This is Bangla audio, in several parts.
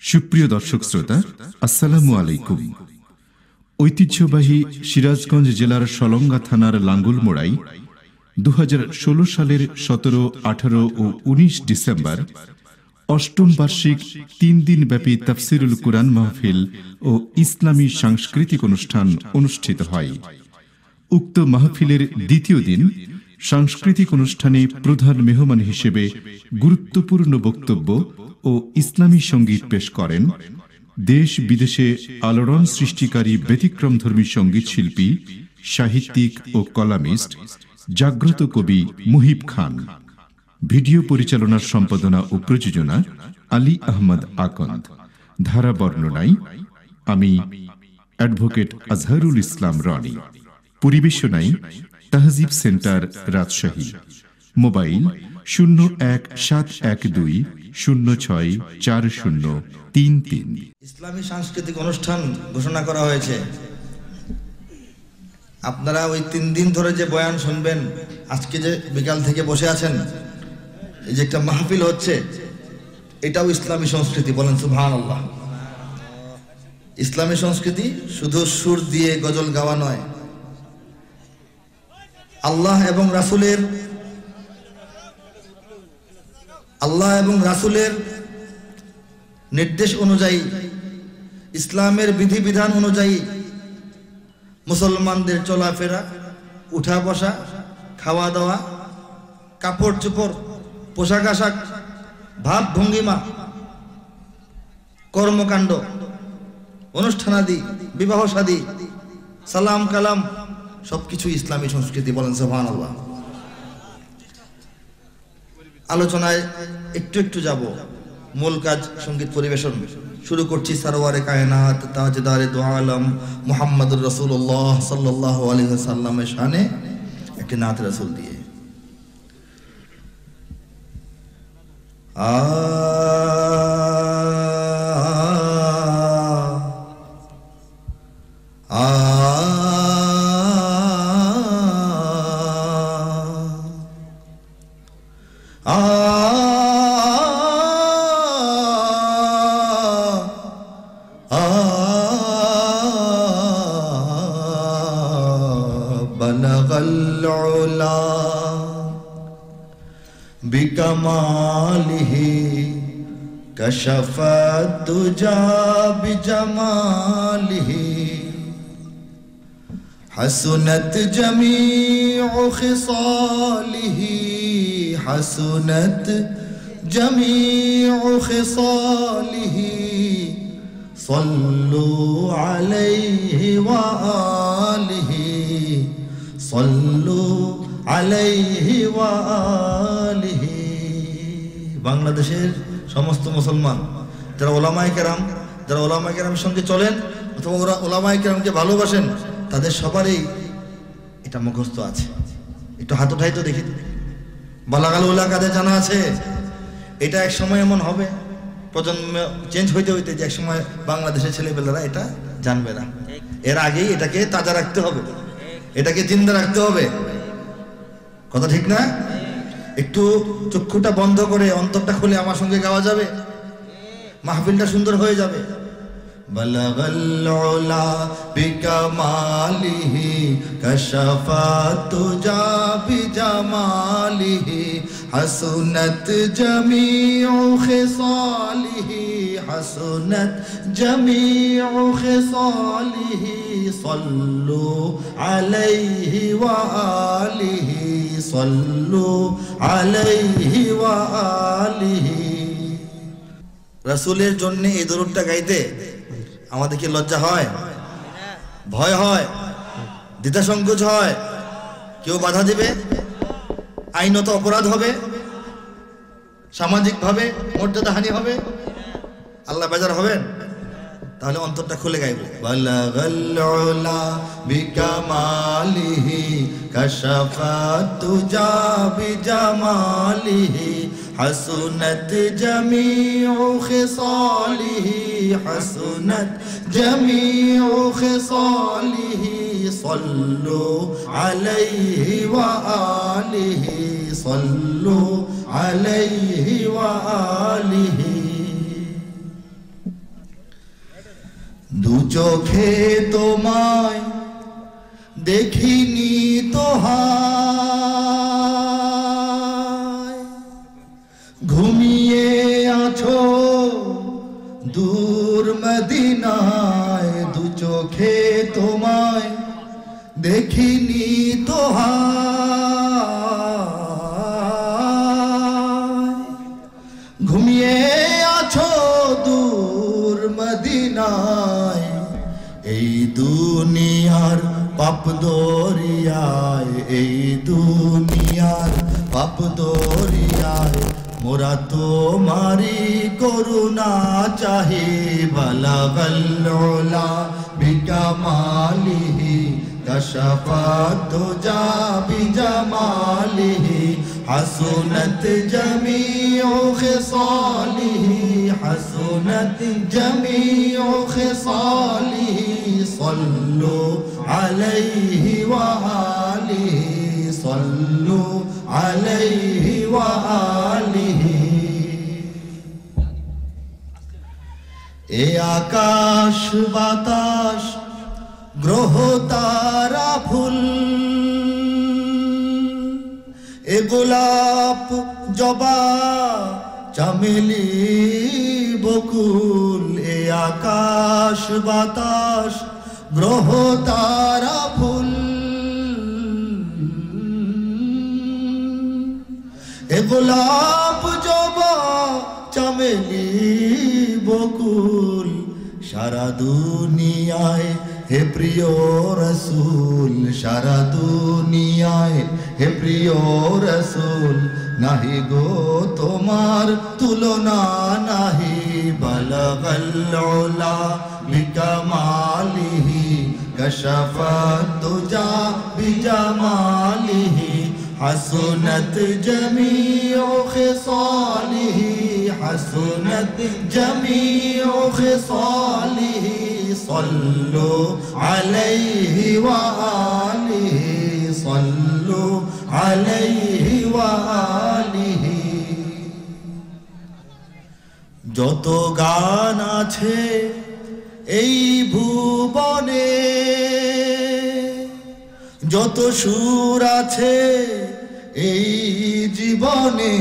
সুপ্রিয় দর্শক শ্রোতা, আসসালামু আলাইকুম। ঐতিহ্যবাহী সিরাজগঞ্জ জেলার সলঙ্গা থানার লাঙ্গুলমোড়ায় 2016 সালের 17, 18 ও 19 ডিসেম্বর অষ্টম বার্ষিক 3 দিনব্যাপী তাফসিরুল কুরআন মাহফিল ও ইসলামী সাংস্কৃতিক অনুষ্ঠান অনুষ্ঠিত হয়। উক্ত মাহফিলের দ্বিতীয় দিন সাংস্কৃতিক অনুষ্ঠানে প্রধান মেহমান হিসেবে গুরুত্বপূর্ণ বক্তব্য ও ইসলামী সঙ্গীত পেশ করেন দেশ বিদেশে আলোড়ন সৃষ্টিকারী ব্যতিক্রমধর্মী সঙ্গীত শিল্পী, সাহিত্যিক ও কলামিস্ট জাগ্রত কবি মুহিব খান। ভিডিও পরিচালনার সম্পাদনা ও প্রযোজনা আলী আহমদ আকন্দ। ধারা বর্ণনায় আমি advocate Azharul Islam Roni. পরিবেশনায় তাহজিব centre, Rajshahi. Mobile 017120640333। ইসলামী সাংস্কৃতিক অনুষ্ঠান ঘোষণা করা হয়েছে। আপনারা ওই 3 দিন ধরে যে বয়ান শুনবেন, আজকে যে বিকাল থেকে বসে আছেন, এই যে একটা মাহফিল হচ্ছে, এটাও ইসলামী সংস্কৃতি। বলেন সুবহানাল্লাহ। ইসলামী সংস্কৃতি শুধু সুর দিয়ে গজল গাওয়া নয়, আল্লাহ এবং রাসূলের নির্দেশ অনুযায়ী, ইসলামের বিধিবিধান অনুযায়ী মুসলমানদের চলাফেরা, উঠা বসা, খাওয়া দাওয়া, কাপড় চোপড়, পোশাক আশাক, ভাব ভঙ্গিমা, কর্মকাণ্ড, অনুষ্ঠানাদি, বিবাহ শাদী, সালাম কালাম, সবকিছু ইসলামী সংস্কৃতি। বলেন সুবহানাল্লাহ। আলোচনায় একটু যাব। মূল কাজ সঙ্গীত পরিবেশন। শুরু করছি সরওয়ারে কায়নাত তাজদারে দু আলম মুহাম্মদুর রাসূলুল্লাহ সাল্লাল্লাহু আলাইহি ওয়াসাল্লামের শানে একটি নাত রাসূল দিয়ে। बिकमालिही कशफत दुजा बिजमालिही हसनत जमीउ खिसालिही हसनत जमीउ खिसालिही सल्लु अलैहि व आलिहि सल्लु আলাইহি ওয়া আলিহি। বাংলাদেশের সমস্ত মুসলমান যারা ওলামায়ে কেরামের সঙ্গে চলেন অথবা ওরা ওলামায়ে কেরামকে ভালোবাসেন, তাদের সবারই এটা মুখস্থ আছে। একটু হাত উঠাই তো দেখি। বালাগাল উলা কাদের জানা আছে? এটা এক সময় এমন হবে, প্রজন্ম চেঞ্জ হইতে হইতে, যে এক সময় বাংলাদেশের ছেলেপেলেরা এটা জানবে না। এর আগেই এটাকে তাজা রাখতে হবে, এটাকে জিন্দা রাখতে হবে। কথা ঠিক না? একটু চক্ষুটা বন্ধ করে অন্তরটা খুলে আমার সঙ্গে গাওয়া যাবে, মাহফিলটা সুন্দর হয়ে যাবে। বালাগাল উলা বিকামালিহি কাশাফাত তুজা বিজামালিহি হাসনাত জামিউ খিসালিহি হাসনাত জামিউ খিসালিহি সল্লু আলাইহি ওয়া আলিহি সল্লু আলাইহি ওয়া আলিহি। রাসূলের জন্য এই দরুদটা গাইতে আমাদের কি লজ্জা হয়, ভয় হয়, দ্বিধা সংকোচ হয়? কেউ বাধা দিবে, আইনত অপরাধ হবে, সামাজিকভাবে মর্যাদাহানি হবে, আল্লাহ বেজার হবেন? তাহলে অন্তরটা খুলে গাইব। বালাগাল উলা বিকামালিহি কাশাফাত তুজা বিজামালিহি হাসনাত জামিউ খিসালিহি হাসনাত জামিউ খিসালিহি সল্লু আলাইহি ওয়া আলিহি সল্লু আলাইহি ওয়া আলিহি। চোখে তোমায় দেখিনি তো হায়, ঘুমিয়ে আছো দূর মদিনায়, দু চোখে তোমায় দেখিনি তো হায়, ঘুমিয়ে আছো দূর মদিনায়, এই দুনিয়ার পাপ দরিয়ায়, এই দুনিয়ার পাপ দরিয়ায় মোরা তোমারি করুণা চাহি, বালাগাল উলা বিকামালিহি কশফাত দুজা বিজামালিহি, হাসুনাত জামিউ খিসালিহি, হাসুনাত জামিউ খিসালিহি, সাল্লু আলাইহি ওয়া আলিহি, সাল্লু আলাইহি ওয়া আলিহি। এ আকাশ বাতাস গ্রহ তারা ফুল, এ গোলাপ জবা চামেলি বকুল, এ আকাশ বাতাস গ্রহ তারা ফুল, এ গোলাপ জবা চামেলি বকুল, সারা দুনিয়ায় হে প্রিয় রসুল, সারা দুনিয়ায় হে প্রিয় রসুল, নাহি গো তোমার তুলনা নাহি, বালাগাল উলা বিকামালিহি কশফাত দুজা বিজামালিহি, হাসুনাত জামিউ খিসালিহি, হাসুনাত জামিউ খিসালিহি, সাল্লু আলাইহি ওয়া আলিহি, সাল্লু আলাইহি ওয়া আলিহি। যত গান আছে এই ভুবনে, যত সুর আছে এই জীবনে,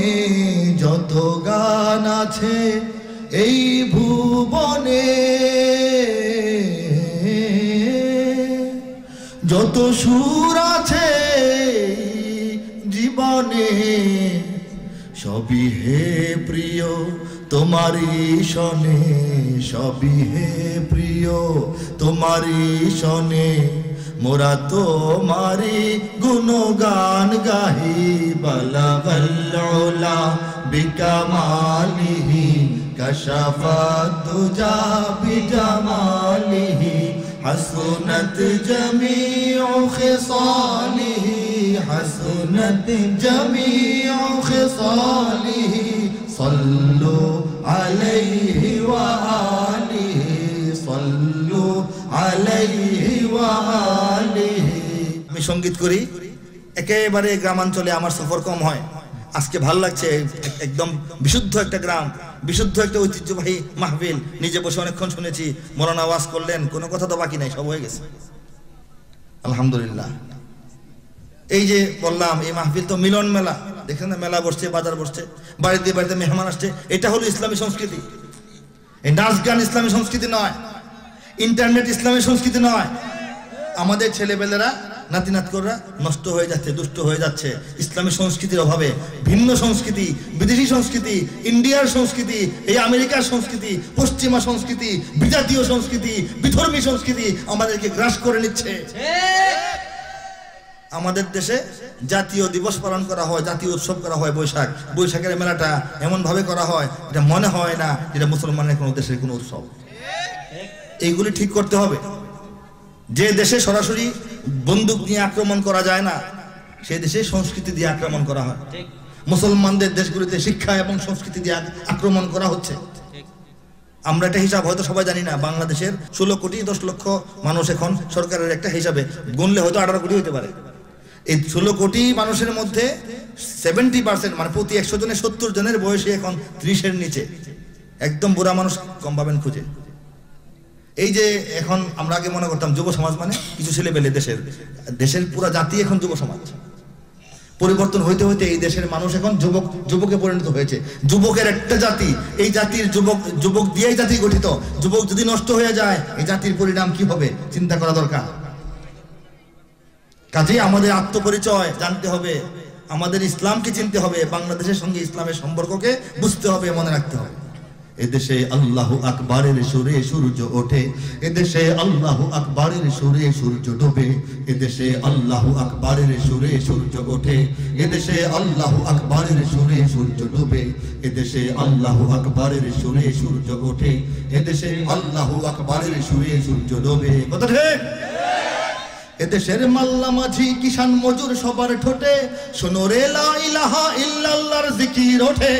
যত গান আছে এই ভুবনে, যত সুর আছে জীবনে, সবই হে প্রিয় তোমারি শনে, সবই হে প্রিয় তোমারি শনে, মোরা তোমারি গুণগান গাহি, বালাগাল উলা বিকামালিহি কশফাত দুজা বিজামালিহি, হাসুনাত জামিউ খিসালিহি, হাসুনাত জামিউ খিসালিহি, সাল্লু আলাইহি ওয়া আলিহি, সাল্লু আলাইহি ওয়া আলিহি। আমি সঙ্গীত করি, একেবারে গ্রামাঞ্চলে আমার সফর কম হয়। আজকে ভালো লাগছে, একদম বিশুদ্ধ একটা গ্রাম, বিশুদ্ধ একটা ঐতিহ্যবাহী মাহফিল। নিজে বসে অনেকক্ষণ শুনেছি, মৌলানা ওয়াজ করলেন, কোনো কথা তো বাকি নাই, সব হয়ে গেছে আলহামদুলিল্লাহ। এই যে বললাম এই মাহফিল তো মিলন মেলা, দেখেন না, মেলা বসছে, বাজার বসছে, বাড়িতে বাড়িতে মেহমান আসছে, এটা হলো ইসলামী সংস্কৃতি। এই নাচ গান ইসলামী সংস্কৃতি নয়, ইন্টারনেট ইসলামী সংস্কৃতি নয়। আমাদের ছেলেবেলেরা নাতি নাতকরা নষ্ট হয়ে যাচ্ছে, দুষ্ট হয়ে যাচ্ছে ইসলামী সংস্কৃতির অভাবে। ভিন্ন সংস্কৃতি, বিদেশি সংস্কৃতি, ইন্ডিয়ার সংস্কৃতি, এই আমেরিকার সংস্কৃতি, পশ্চিমা সংস্কৃতি, বিজাতীয় সংস্কৃতি, বিধর্মী সংস্কৃতি আমাদেরকে গ্রাস করে নিচ্ছে। আমাদের দেশে জাতীয় দিবস পালন করা হয়, জাতীয় উৎসব করা হয় বৈশাখ। বৈশাখের মেলাটা এমন ভাবে করা হয় এটা মনে হয় না যেটা মুসলমানের কোনো দেশের কোনো উৎসব। এইগুলি ঠিক করতে হবে। যে দেশে সরাসরি বন্দুক নিয়ে আক্রমণ করা যায় না, সেই দেশে সংস্কৃতি দিয়ে আক্রমণ করা হয়। মুসলমানদের দেশগুলিতে শিক্ষা এবং সংস্কৃতি দিয়ে আক্রমণ করা হচ্ছে। আমরা একটা হিসাব হয়তো সবাই জানি না, বাংলাদেশের 16 কোটি 10 লক্ষ মানুষ এখন, সরকারের একটা হিসাবে গুনলে হয়তো 18 কোটি হতে পারে। এই 16 কোটি মানুষের মধ্যে 70% মানে প্রতি 100 জনের 70 জনের বয়সী এখন 30-এর নিচে। একদম বুড়া মানুষ কম পাবেন খুঁজে। এই যে এখন আমরা আগে মনে করতাম যুব সমাজ মানে কিছু ছেলে পেলে, দেশের পুরো জাতি এখন যুব সমাজ। পরিবর্তন হইতে হইতে এই দেশের মানুষ এখন যুবকে পরিণত হয়েছে। যুবকের একটা জাতি, এই জাতির যুবক দিয়েই জাতি গঠিত। যুবক যদি নষ্ট হয়ে যায় এই জাতির পরিণাম কি হবে চিন্তা করা দরকার। কাজেই আমাদের আত্মপরিচয় জানতে হবে, আমাদের ইসলামকে চিনতে হবে, বাংলাদেশের সঙ্গে ইসলামের সম্পর্ককে বুঝতে হবে, মনে রাখতে হবে। এদেশে আল্লাহু আকবারের সুরে সূর্য ওঠে, এদেশে আল্লাহু আকবারের সুরে সূর্য ডোবে, এদেশে আল্লাহু আকবারের সুরে সূর্য ওঠে, এদেশে আল্লাহু আকবারের সুরে সূর্য ডোবে, এদেশে আল্লাহু আকবারের সুরে সূর্য ওঠে, এদেশে আল্লাহু আকবারের সুরে সূর্য ডোবে। কথা ঠিক? এদেশের মাল্লা মাঝি কিষান মজুর সবার ঠোঁটে শোনো রে লা ইলাহা ইল্লাল্লাহর জিকির ওঠে।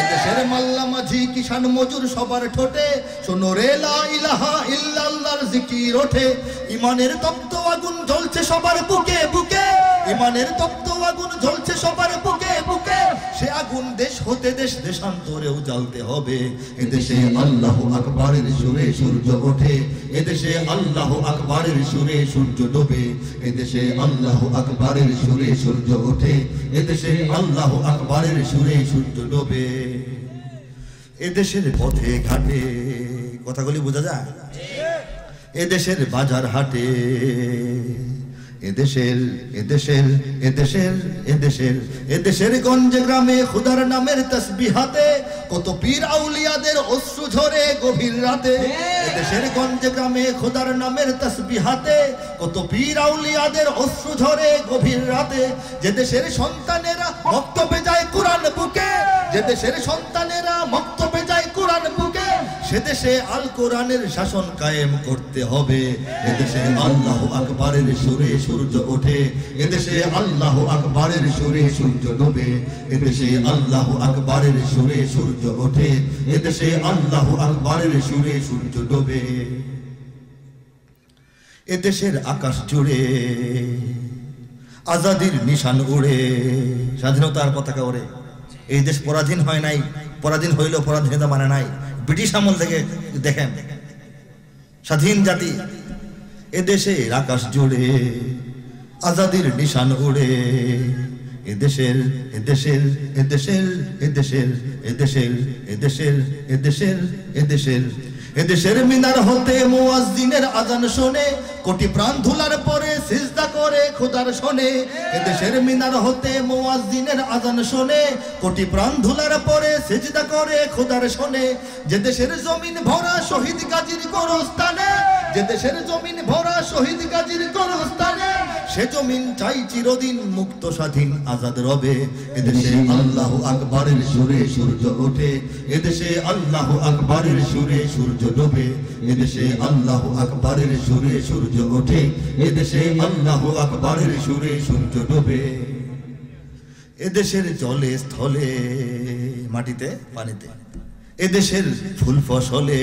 এদেশের মাল্লা মাঝি কিষান মজুর সবার ঠোঁটে শোনো রে লা ইলাহা ইল্লাল্লাহর জিকির ওঠে। ইমানের তপ্ত আগুন জ্বলছে সবার বুকে বুকে, ইমানের তপ্ত আগুন জ্বলছে সবার বুকে বুকে। সে আগুন দেশ হতে দেশান্তরেও জ্বালতে হবে। এদেশে আল্লাহু আকবারের সুরে সূর্য ওঠে, এদেশে আল্লাহু আকবারের সুরে সূর্য ডোবে, এদেশে আল্লাহু আকবারের সুরে সূর্য ওঠে, এদেশে আল্লাহু আকবারের সুরে সূর্য ডোবে। এদেশের পথে ঘাটে, কথাগুলি বোঝা যায়? এদেশের বাজার হাটে, এদেশের গঞ্জে গ্রামে খুদার নামের তাসবিহাতে কত পীর আউলিয়াদের অশ্রু ঝরে গভীর রাতে। এদেশের গঞ্জে গ্রামে খুদার নামের তাসবিহাতে কত পীর আউলিয়াদের অশ্রু ঝরে গভীর রাতে। যে দেশের সন্তানেরা মক্তবে যায় কোরআন বুকে, যে দেশের সন্তানেরা মক্তবে যায় কোরআন বুকে, সে দেশে আল কোরআনের শাসন কায়েম করতে হবে। এদেশে আল্লাহু আকবারের সুরে সূর্য ওঠে, এদেশে আল্লাহু আকবারের সুরে সূর্য ডোবে, এদেশে আল্লাহু আকবারের সুরে সূর্য ওঠে, এদেশে আল্লাহু আকবারের সুরে সূর্য ডোবে। এদেশের আকাশ জুড়ে আজাদির নিশান উড়ে, স্বাধীনতার পতাকা ওড়ে। এই দেশ পরাধীন হয় নাই, পরাধীন হইলেও পরাধীনতা মানে নাই। ব্রিটিশ আমল থেকে দেখেন, স্বাধীন জাতি। এদেশের আকাশ জুড়ে আজাদির নিশান উড়ে, এদেশের এদেশের এদেশের এদেশের এদেশের এদেশের এদেশের এদেশের এদেশের মিনার হতে মুয়াজ্জিনের আজান শোনে, কোটি প্রাণ ধুলার পরে সিজদা করে খোদার শোনে। এদেশের মিনার হতে মুয়াজ্জিনের আজান শোনে, কোটি প্রাণ ধুলার পরে সিজদা করে খোদার শোনে। যে দেশের জমিন ভরা শহীদ গাজীর গোরস্থানে, যে দেশের জমিন ভরা শহীদ গাজীর গোরস্থানে, সে জমিন চাই চিরদিন মুক্ত স্বাধীন আজাদ রবে। এদেশে আল্লাহু আকবারের সুরে সূর্য ওঠে, এদেশে আল্লাহু আকবারের সুরে সূর্য ডোবে, এদেশে আল্লাহু আকবারের সুরে সূর্য ওঠে, এদেশে আল্লাহু আকবারের সুরে সূর্য ডোবে। এদেশের জলে স্থলে মাটিতে পানিতে, এদেশের ফুল ফসলে,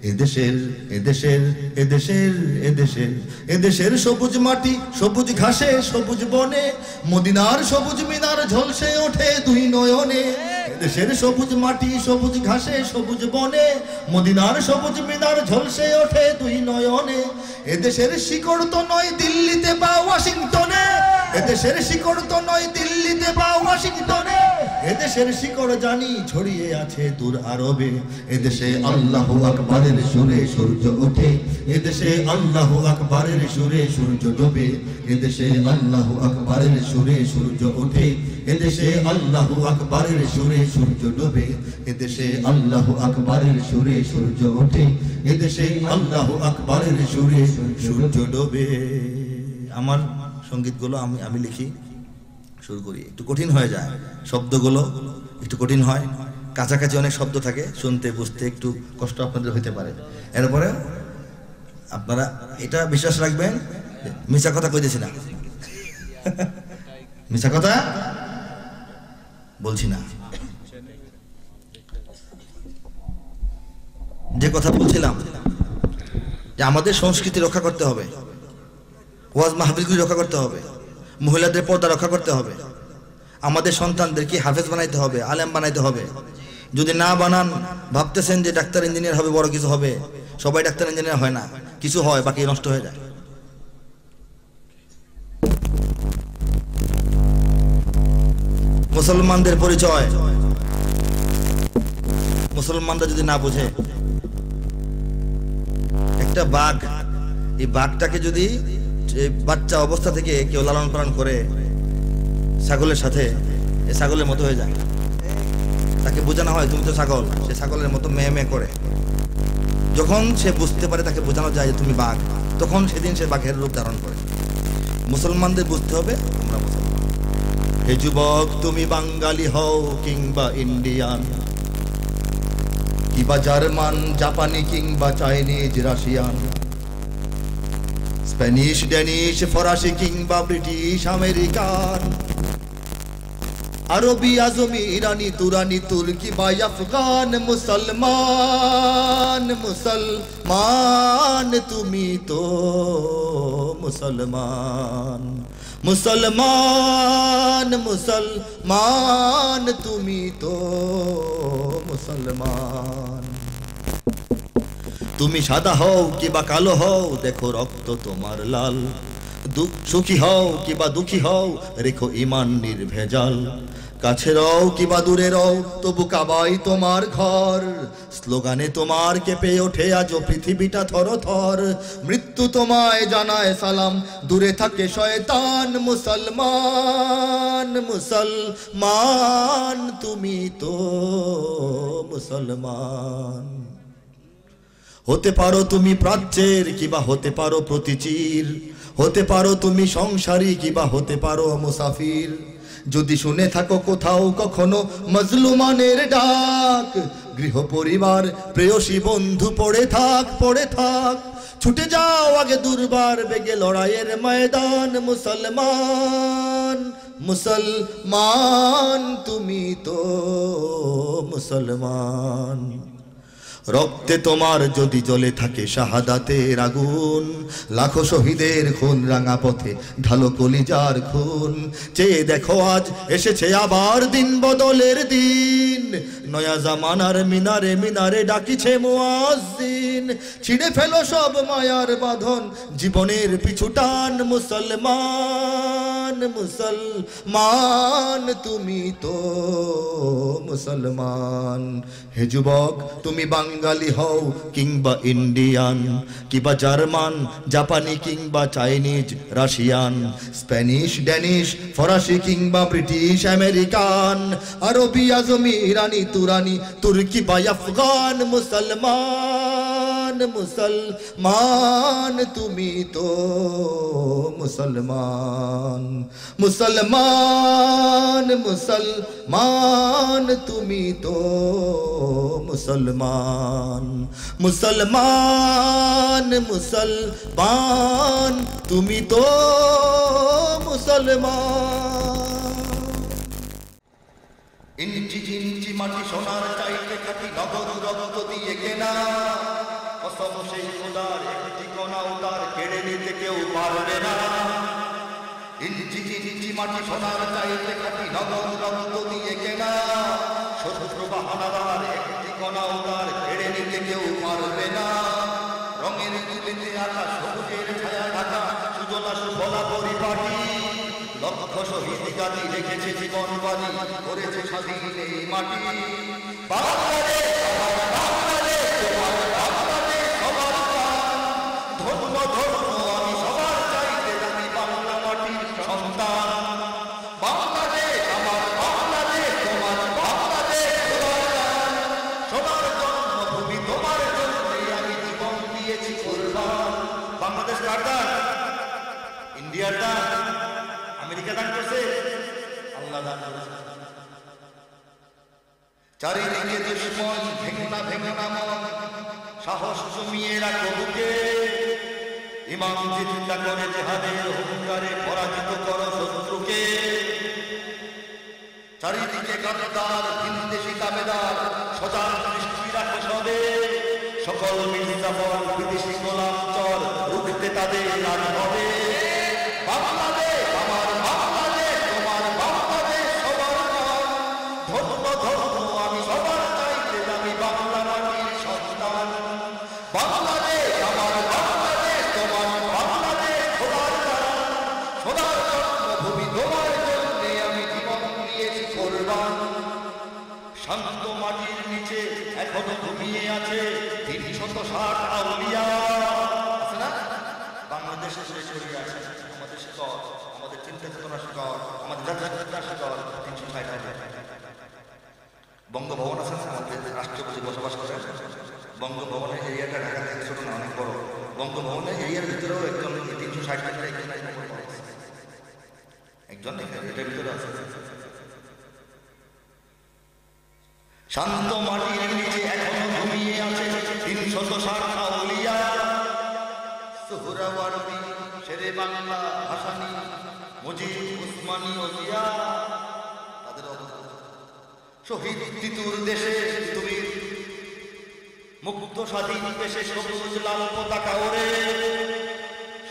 এদেশের এদেশের এদেশের এদেশের এদেশের সবুজ মাটি সবুজ ঘাসে সবুজ বনে, মদিনার সবুজ মিনার ঝলসে ওঠে দুই নয়নে। এদেশের সবুজ মাটি সবুজ ঘাসে সবুজ বনে, মদিনার সবুজ মিনার ঝলসে ওঠে দুই নয়নে। এদেশের শিকড় তো নয় দিল্লিতে বা ওয়াশিংটনে, এদেশের শিকড় তো নয় দিল্লিতে বা ওয়াশিংটনে, এদেশের শিকড় জানি ছড়িয়ে আছে দূর আরবে। এদেশে আল্লাহু আকবারের সুরে সূর্য ওঠে, এদেশে আল্লাহু আকবারের সুরে সূর্য ডোবে, এদেশে আল্লাহু আকবারের সুরে সূর্য ওঠে, এদেশে আল্লাহু আকবারের সুরে সূর্য ডোবে, এদেশে আল্লাহু আকবারের সুরে সূর্য ওঠে, এদেশে আল্লাহু আকবারের সুরে সূর্য ডোবে। আমার সঙ্গীতগুলো আমি লিখি, শুরু করি, একটু কঠিন হয়ে যায়, শব্দগুলো একটু কঠিন হয়, কাছাকাছি অনেক শব্দ থাকে, শুনতে বুঝতে একটু কষ্ট আপনাদের হইতে পারে। এরপরে আপনারা এটা বিশ্বাস রাখবেন, মিছা কথা কইতেছি না, মিছা কথা বলছি না। যে কথা বলছিলাম যে আমাদের সংস্কৃতি রক্ষা করতে হবে, ওয়াজ মাহফিলগুলি রক্ষা করতে হবে, মহিলাদের পর্দা রক্ষা করতে হবে, আমাদের সন্তানদেরকে হাফেজ বানাইতে হবে, আলেম বানাইতে হবে। যদি না বানান, ভাবতেছেন যে ডাক্তার ইঞ্জিনিয়ার হবে, বড় কিছু হবে, সবাই ডাক্তার ইঞ্জিনিয়ার হয় না, কিছু হয়, বাকি নষ্ট হয়ে যায়। মুসলমানদের পরিচয় মুসলমানরা যদি না বোঝে, একটা বাঘ, এই বাঘটাকে যদি বাচ্চা অবস্থা থেকে কেউ লালন পালন করে ছাগলের সাথে, এই ছাগলের মতো হয়ে যায়। তাকে বোঝানো হয় তুমি তো ছাগল, সে ছাগলের মতো মেয়ে মেয়ে করে। যখন সে বুঝতে পারে, তাকে বোঝানো যায় যে তুমি বাঘ, তখন সেদিন সে বাঘের রূপ ধারণ করে। মুসলমানদের বুঝতে হবে তোমরা মুসলমান। হে যুবক, তুমি বাঙালি হও কিংবা ইন্ডিয়ান, কিংবা জার্মান, জাপানি কিংবা চাইনিজ, রাশিয়ান, স্প্যানিশ, ড্যানিশ, ফরাসি কিংবা ব্রিটিশ, আমেরিকান, আরবি, আজমি, ইরানি, তুরানি, তুর্কি বা আফগান, মুসলমান, মুসলমান তুমি তো মুসলমান, মুসলমান, মুসলমান তুমি তো মুসলমান। তুমি সাদা হও কিবা কালো হও, দেখো রক্ত তোমার লাল, সুখী হও কিবা দুঃখী হও, রেখো ইমান নির্ভেজাল, কাছে রও কিবা দূরে রও, তবু কাবাই তোমার ঘর, স্লোগানে তোমার কেঁপে ওঠে আজও পৃথিবীটা থর থর, মৃত্যু তোমায় জানায় সালাম, দূরে থাকে শয়তান, মুসলমান, মুসলমান তুমি তো মুসলমান। হতে পারো তুমি প্রাচ্যের কিবা হতে পারো প্রতিচির, হতে পারো তুমি সংসারী কিবা হতে পারো মুসাফির, যদি শুনে থাকো কোথাও কখনো মজলুমানের ডাক, গৃহ পরিবার প্রেয়সী বন্ধু পড়ে থাক, পড়ে থাক, ছুটে যাও আগে দুর্বার বেগে লড়াইয়ের ময়দান, মুসলমান, মুসলমান তুমি তো মুসলমান। রক্তে তোমার যদি জ্বলে থাকে শাহাদাতের আগুন, লাখো শহীদের খুন রাঙা পথে ঢালো কলিজার খুন, চেয়ে দেখো আজ এসেছে আবার দিন বদলের দিন, নয়া জামানার মিনারে মিনারে ডাকিছে মুয়াজ্জিন, ছিঁড়ে ফেলো সব মায়ার বাঁধন, জীবনের পিছু টান, মুসলমান, মুসলমান তুমি তো মুসলমান। হে যুবক, তুমি বাঙালি হও কিংবা ইন্ডিয়ান, কিংবা জার্মান, জাপানি কিংবা চাইনিজ, রাশিয়ান, স্প্যানিশ, ড্যানিশ, ফরাসি কিংবা ব্রিটিশ, আমেরিকান, আরবি, আজমি, ইরানি, তুরানি, তুর্কি বা আফগান, মুসলমান, মুসলমান তুমি তো মুসলমান, মুসলমান, মুসলমান তুমি তো মুসলমান, মুসলমান, মুসলমান তুমি তো মুসলমান। ইঞ্চি ইঞ্চি মাটি সোনার চাইতে খাটি, নগদ রক্ত দিয়ে কেনা, কসম সেই খোদার একটি কণাও তার কেড়ে নিতে কেউ পারবে না। ইঞ্চি ইঞ্চি মাটি সোনার চাইতে খাটি, নগদ রক্ত দিয়ে কেনা, শত্রু বাহানার একটি কণাও তার কেড়ে নিতে কেউ পারবে না। রঙের তুলিতে আঁকা সবুজের ছায়া ঢাকা সুজলা সুফলা পরিপাটি, লক্ষ শহীদ গাদি রেখেছে জীবন বাজি, করেছে স্বাধীন এই মাটি। বাংলাদেশ আমার বাংলাদেশ, তোমার বাংলাদেশ সবার প্রাণ, ধন্য ধন্য আমি সবার চাইতে জানি বাংলা মাটির সন্তান। বাংলাদেশ আমার বাংলাদেশ, তোমার বাংলাদেশ খোদার দান, সোনার জন্মভূমি তোমার জন্যে আমি জীবন দিয়েছি কুরবান। বাংলাদেশ কার দান? ইন্ডিয়ার দান? আমেরিকা দান করছে? আল্লাহ দান করেছে। চারিদিকে দুশ্মন, ভেঙো না মন, সাহস জমিয়ে রাখো বুকে, ইমাম জিন্দা করে জেহাদের হুঙ্কারে পরাজিত করো শত্রুকে। চারিদিকে গাদ্দার ভিনদেশী দাবেদার, সজাগ দৃষ্টি রাখো সবে, সকল মির্জাফর বিদেশি গোলাম চর রুখতে তাদের রাজ হবে। বাংলাদেশ আমার বাংলাদেশ, তোমার বাংলাদেশ সবার প্রাণ, ধন্য ধন্য আমি সবার চাইতে আমি বাংলা মাটির সন্তান। বাংলাদেশ আমার বাংলাদেশ তোমার বাংলাদেশ খোদার দান খোদার জন্মভূমি তোমার জন্যে আমি জীবন দিয়েছি কোরবান শান্ত মাটির নিচে এখনো ঘুমিয়ে আছে ৩৬০ আউলিয়া আছে না বাংলাদেশে শেষ হয়ে আছে আমাদের শিকড় আমাদের চিন্তা চেতনা শিকড় আমাদের যাত্রা শিকড় ৩৬০ বঙ্গভবন আছে না আমাদের রাষ্ট্রপতি বসবাস করে বঙ্গভবনের এরিয়াটা ঢাকা থেকে ছোট না অনেক বড় বঙ্গভবনের এরিয়ার ভিতরেও একজন ৩৬০ একজন এটার ভিতরে আছে শান্ত মাটির নিচে এখনো ঘুমিয়ে আছে ৩৬০ আউলিয়া সোহরাওয়ার্দী শেরে বাংলা ভাসানী মুজিব উসমানী ও জিয়া তাদের শহীদ তিতুর দেশে তুমি মুক্ত স্বাধীন দেশে সবুজ লাল পতাকা ওড়ে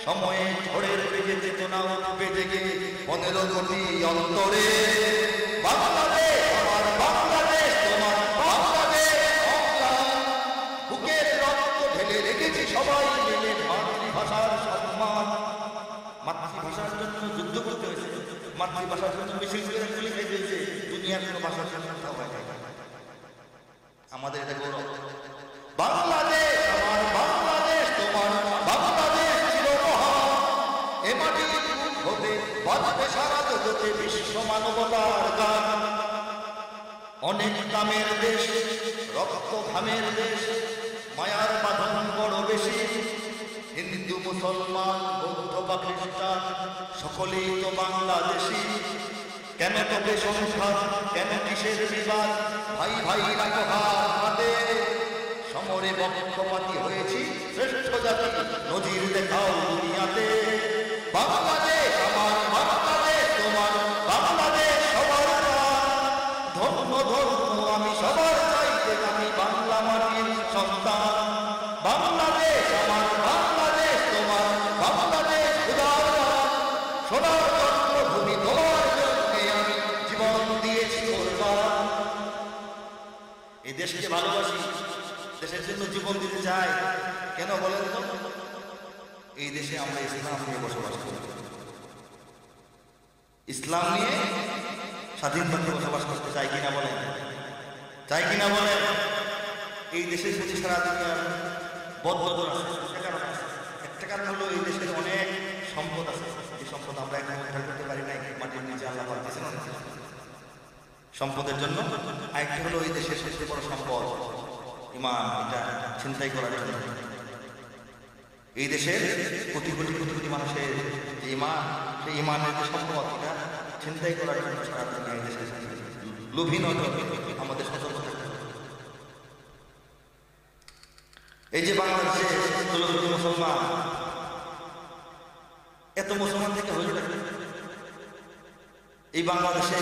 সময়ে ঝড়ের বেগে চেতনা উঠবে জেগে ১৫ কোটি অন্তরে বাংলাদেশ আমার বাংলাদেশ তোমার বাংলাদেশ বুকের রক্ত ঢেলে রেখেছি সবাই মিলে মাতৃভাষার সম্মান মাতৃভাষার জন্য যুদ্ধ করতে হয়েছে মাতৃভাষার জন্য মিছিল করে গুলি খেয়ে দিয়েছে দুনিয়ার কোনো ভাষার জন্য আমাদের এটা গৌরব বাংলাদেশ আমার বাংলাদেশ তোমার বাংলাদেশ ছিল মহান এ মাটির হতে বাজবে সারা জগতে বিশ্ব মানবতার গান অনেক দামের দেশ রক্ত ঘামের দেশ মায়ার বাঁধন বড় বেশি হিন্দু মুসলমান বৌদ্ধ বা খ্রিস্টান সকলেই তো বাংলাদেশি কেন তবে সংঘাত কেন কিসের বিবাদ ভাই ভাই রাখো হাত হাতে সমরে পক্ষপাতী হয়েছি শ্রেষ্ঠ জাতি নজির দেখাও দুনিয়াতে বাংলাদেশ আমার বাংলাদেশ তোমার বাংলাদেশ সবার ধর্ম ধর্ম আমি সবার চাইতে আমি বাংলা মাটির সন্তান বাংলাদেশ আমার বাংলাদেশ তোমার বাংলাদেশ খোদার দান সোনার জন্মভূমি তোমার জন্যে আমি জীবন দিয়েছি কোরবান এই দেশকে ভালোবাসি দেশের জন্য জীবন দিতে চাই কেন বলেন তো এই দেশে আমরা ইসলাম নিয়ে বসবাস করি ইসলাম নিয়ে স্বাধীনভাবে বসবাস করতে চাই কিনা বলেন এই দেশের প্রতি সারা দুনিয়ার বদনজর আছে একটা কারণ হলো এই দেশের অনেক সম্পদ আছে এই সম্পদ আমরা এখন উদ্ধার করতে পারি না মাটির নিচে আল্লাহ পাঠিয়েছেন সম্পদের জন্য আরেকটি হলো এই দেশের সবচেয়ে বড় সম্পদ ইমান এটা ছিনতাই করার জন্য এই দেশের কোটি কোটি কোটি কোটি মানুষের যে ইমান সেই ইমানের যে সম্পদ এটা ছিনতাই করার জন্য সারা দুনিয়া এই দেশের লোভী নজর আমাদের সতর্ক থাকতে হবে এই যে বাংলাদেশে মুসলমান এত মুসলমান থেকে হয়ে যাবে এই বাংলাদেশে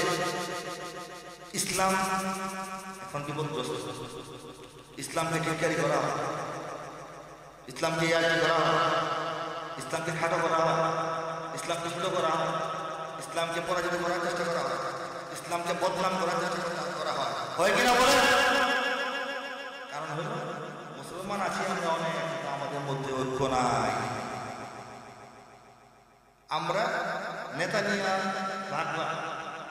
ইসলাম এখন বিপদগ্রস্ত ইসলামকে টিটকারি করা হয় ইসলামকে ইয়াজি করা হয় ইসলামকে খাটো করা হয় ইসলামকে ছোট করা হয় ইসলামকে পরাজিত করার চেষ্টা করা হয় ইসলামকে বদনাম করার চেষ্টা করা হয় কিনা বলেন কারণ হল মুসলমান আছি আমরা অনেক আমাদের মধ্যে ঐক্য নাই আমরা নেতা নিয়ে ভাগ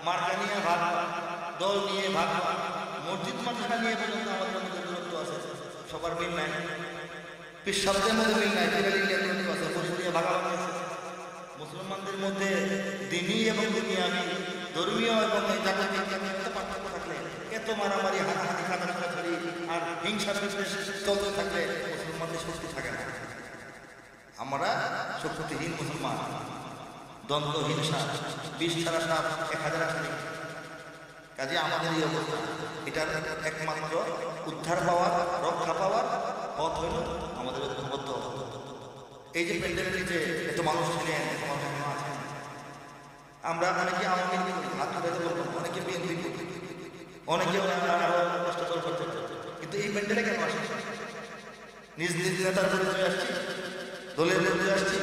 মার্কা নিয়ে ভাগ দল নিয়ে ভাগ মসজিদ মাদ্রাসা নিয়ে পর্যন্ত আমাদের মধ্যে দূরত্ব আছে সবার মিল নাই শব্দের মধ্যে মিল নাই ভাগাভাগি আছে মুসলমানদের মধ্যে দিনী এবং দুনিয়াবি ধর্মীয় এবং জাগতিক পার্থক্য থাকলে এত মারামারি হানাহানি খাতাখাতারি আর হিংসা চলতে থাকলে মুসলমানদের শক্তি থাকে না আমরা শক্তিহীন মুসলমান দ্বন্দ্ব হিংসা ২০ ছাড়া ১,০০০ আসলে কাজে আমাদের এই অবস্থা এটার একমাত্র উদ্ধার পাওয়ার রক্ষা পাওয়ার পথ হইল আমাদের ঐক্যবদ্ধ এই যে প্যান্ডেলের নিচে এত মানুষ ছিলেন এত মানুষ আছেন আমরা অনেকে আওয়ামী লীগ হাত ধরে বলবো অনেকে বিএনপি অনেকে কষ্টকর করতে কিন্তু এই প্যান্ডেলে কেন আসে নিজ নিজ নেতার পরিচয় আসছি দলের পরিচয় আসছি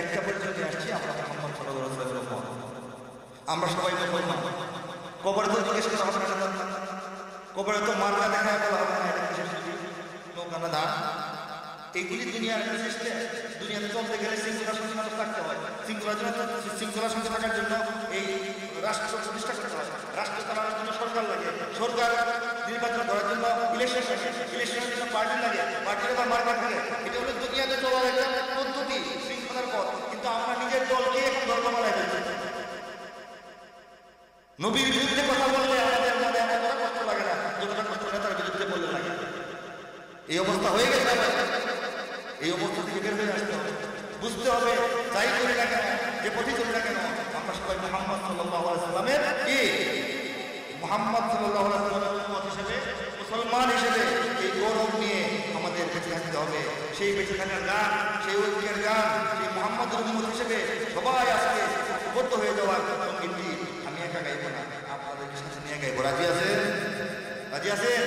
একটা পরিচয় আসছি আমরা মোহাম্মদ সাল্লাল্লাহু আলাইহি ওয়াসাল্লাম আমরা সবাই মুসলমান কবরে তো জিজ্ঞেস করা হবে না কবরে তো মার্কা দেখা বলা হবে না এটা কিসের নৌকানা দান এইগুলি দুনিয়ার সিস্টেম। দুনিয়াতে চলতে গেলে শৃঙ্খলা সংস্থা থাকতে হয়। শৃঙ্খলা সংস্থা থাকার জন্য এই রাষ্ট্র প্রতিষ্ঠা করতে হয়। রাষ্ট্র চালানোর জন্য সরকার লাগে, সরকার নির্বাচন করার জন্য ইলেকশন লাগে, ইলেকশনের জন্য পার্টি লাগে, পার্টির আবার মার্কা থাকে। এটা হলো দুনিয়াতে চলার একটা পদ্ধতি, শৃঙ্খলার পথ। কিন্তু আমরা নিজের দলকে এখন ধর্ম বানাই ফেলছি। নবীর বিরুদ্ধে কথা বললে আমাদের মনে এতটা কষ্ট লাগে না যতটা কষ্ট নেতার বিরুদ্ধে বললে লাগে। এই অবস্থা হয়ে গেছে। এই অবস্থা থেকে বের হয়ে আসতে হবে, বুঝতে হবে যাই করি না কেন, যে পথে চলি না কেন, আমরা সবাই মুহাম্মদ সাল্লাল্লাহু আলাইহি সাল্লামের কি মুহাম্মদ সাল্লাল্লাহু আলাইহি সাল্লামের উম্মত হিসেবে, মুসলমান হিসেবে এই গৌরব নিয়ে আমাদের বেঁচে থাকতে হবে। সেই বেঁচে থাকার গান, সেই ঐক্যের গান, সেই মুহাম্মদের উম্মত হিসেবে সবাই আজকে বদ্ধ হয়ে যাওয়ার সঙ্গীতটি আমি একা গাইব না, আপনাদেরকে সাথে নিয়ে গাইব। রাজি আছেন? রাজি আছেন?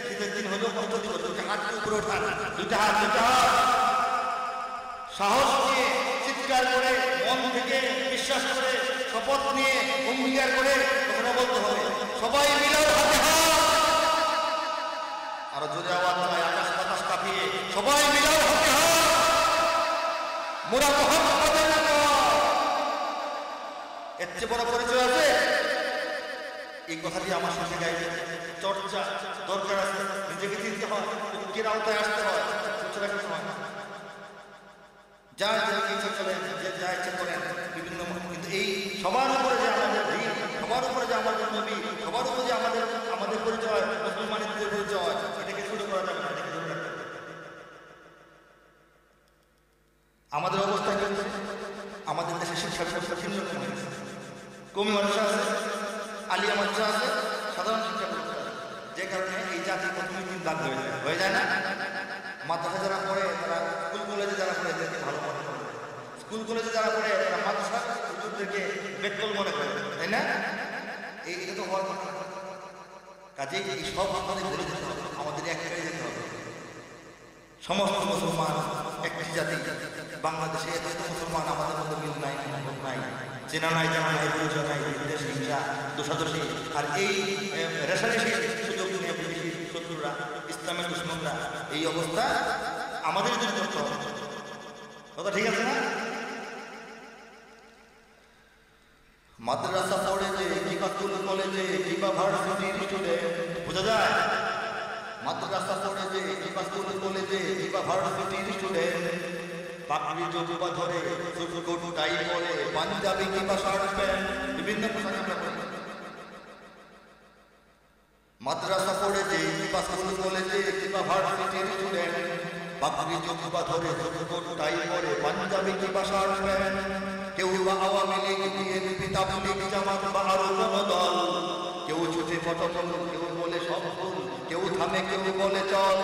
শীতের দিন হলেও কষ্ট দিব, দুটো হাত উপরে ওঠান, দুইটা হাত, সাহস নিয়ে চিৎকার করে, মন থেকে বিশ্বাস করে, শপথ নিয়ে অঙ্গীকার করে কথা বলতে হবে। সবাই মিলে হাতে হাত, আরো জোরে আওয়াজ হয়, আকাশ বাতাস কাঁপিয়ে সবাই মিলে হাতে হাত, মোরা মুহাম্মাদের নাম। এর চেয়ে বড় পরিচয় আছে? এই কথাটি আমার সাথে গাইবে। চর্চা দরকার আছে, নিজেকে চিনতে হয়, ঐক্যের আওতায় আসতে হয়, রাখতে হয়। যা ইচ্ছা করেন, যা ইচ্ছা করেন বিভিন্ন, কিন্তু এই সবার উপরে যে আমাদের দিন, সবার উপরে যে আমাদের নবী, সবার উপরে যে আমাদের পরিচয়, মুসলমানের পরিচয়, এটাকে শুরু করা যাবে না, এটাকে ধরে রাখতে হবে। আমাদের অবস্থা কিন্তু আমাদের দেশে শিক্ষা ব্যবস্থা ভিন্ন রকম হয়ে গেছে। কমি মাদ্রাসা আছে, আলিয়া মাদ্রাসা আছে, সাধারণ শিক্ষা ব্যবস্থা আছে, যে কারণে এই জাতি প্রথমে দিন দাগ হয়ে যায় না। মাদ্রাসা যারা পড়ে তারা স্কুল কলেজে যারা পড়ে এদেরকে ভালো মনে করে, স্কুল কলেজে যারা পড়ে তারা মাদ্রাসা হুজুরদেরকে বেকল মনে করে, তাই না? এটা তো হওয়ার কথা। কাজেই এই সব আমাদের ভুলে যেতে হবে, আমাদের এক হয়ে যেতে হবে। সমস্ত মুসলমান একটি জাতি। বাংলাদেশে এত মুসলমান, আমাদের মধ্যে মিল নাই, নাই, চেনা নাই, জানা নাই, পরিচয় নাই, বিদেশ হিংসা, দোষাদোষী, আর এই রেশারেশির সুযোগ নিয়ে বিদেশি শত্রুরা, ইসলামের দুশ্মনরা, এই অবস্থা আমাদের যদি করতে হবে। কথা ঠিক আছে না? মাদ্রাসা পড়ে যে কিংবা স্কুল কলেজে কিংবা ভার্সিটির স্টুডেন্ট, বোঝা যায়? মাদ্রাসা পড়ে যে কিংবা স্কুল কলেজে কিংবা ভার্সিটির স্টুডেন্ট, পাগড়ি জুব্বা ধরে, সুটকোট টাই পরে, পাঞ্জাবি কিংবা শার্ট প্যান্ট, বিভিন্ন পোশাক আমরা পরি। মাদ্রাসা পড়ে যে কিংবা স্কুল কলেজে কিংবা ভার্সিটির স্টুডেন্ট, পাগড়ি জুব্বা ধরে, সুটকোট টাই পরে, পাঞ্জাবি কিংবা শার্ট প্যান্ট। কেউ বা আওয়ামী লীগ, বিএনপি, তাবলীগ, জামাত বা আরো কোন দল, কেউ ছুটে পটল, কেউ বলে সব ভুল, কেউ থামে, কেউ বলে চল।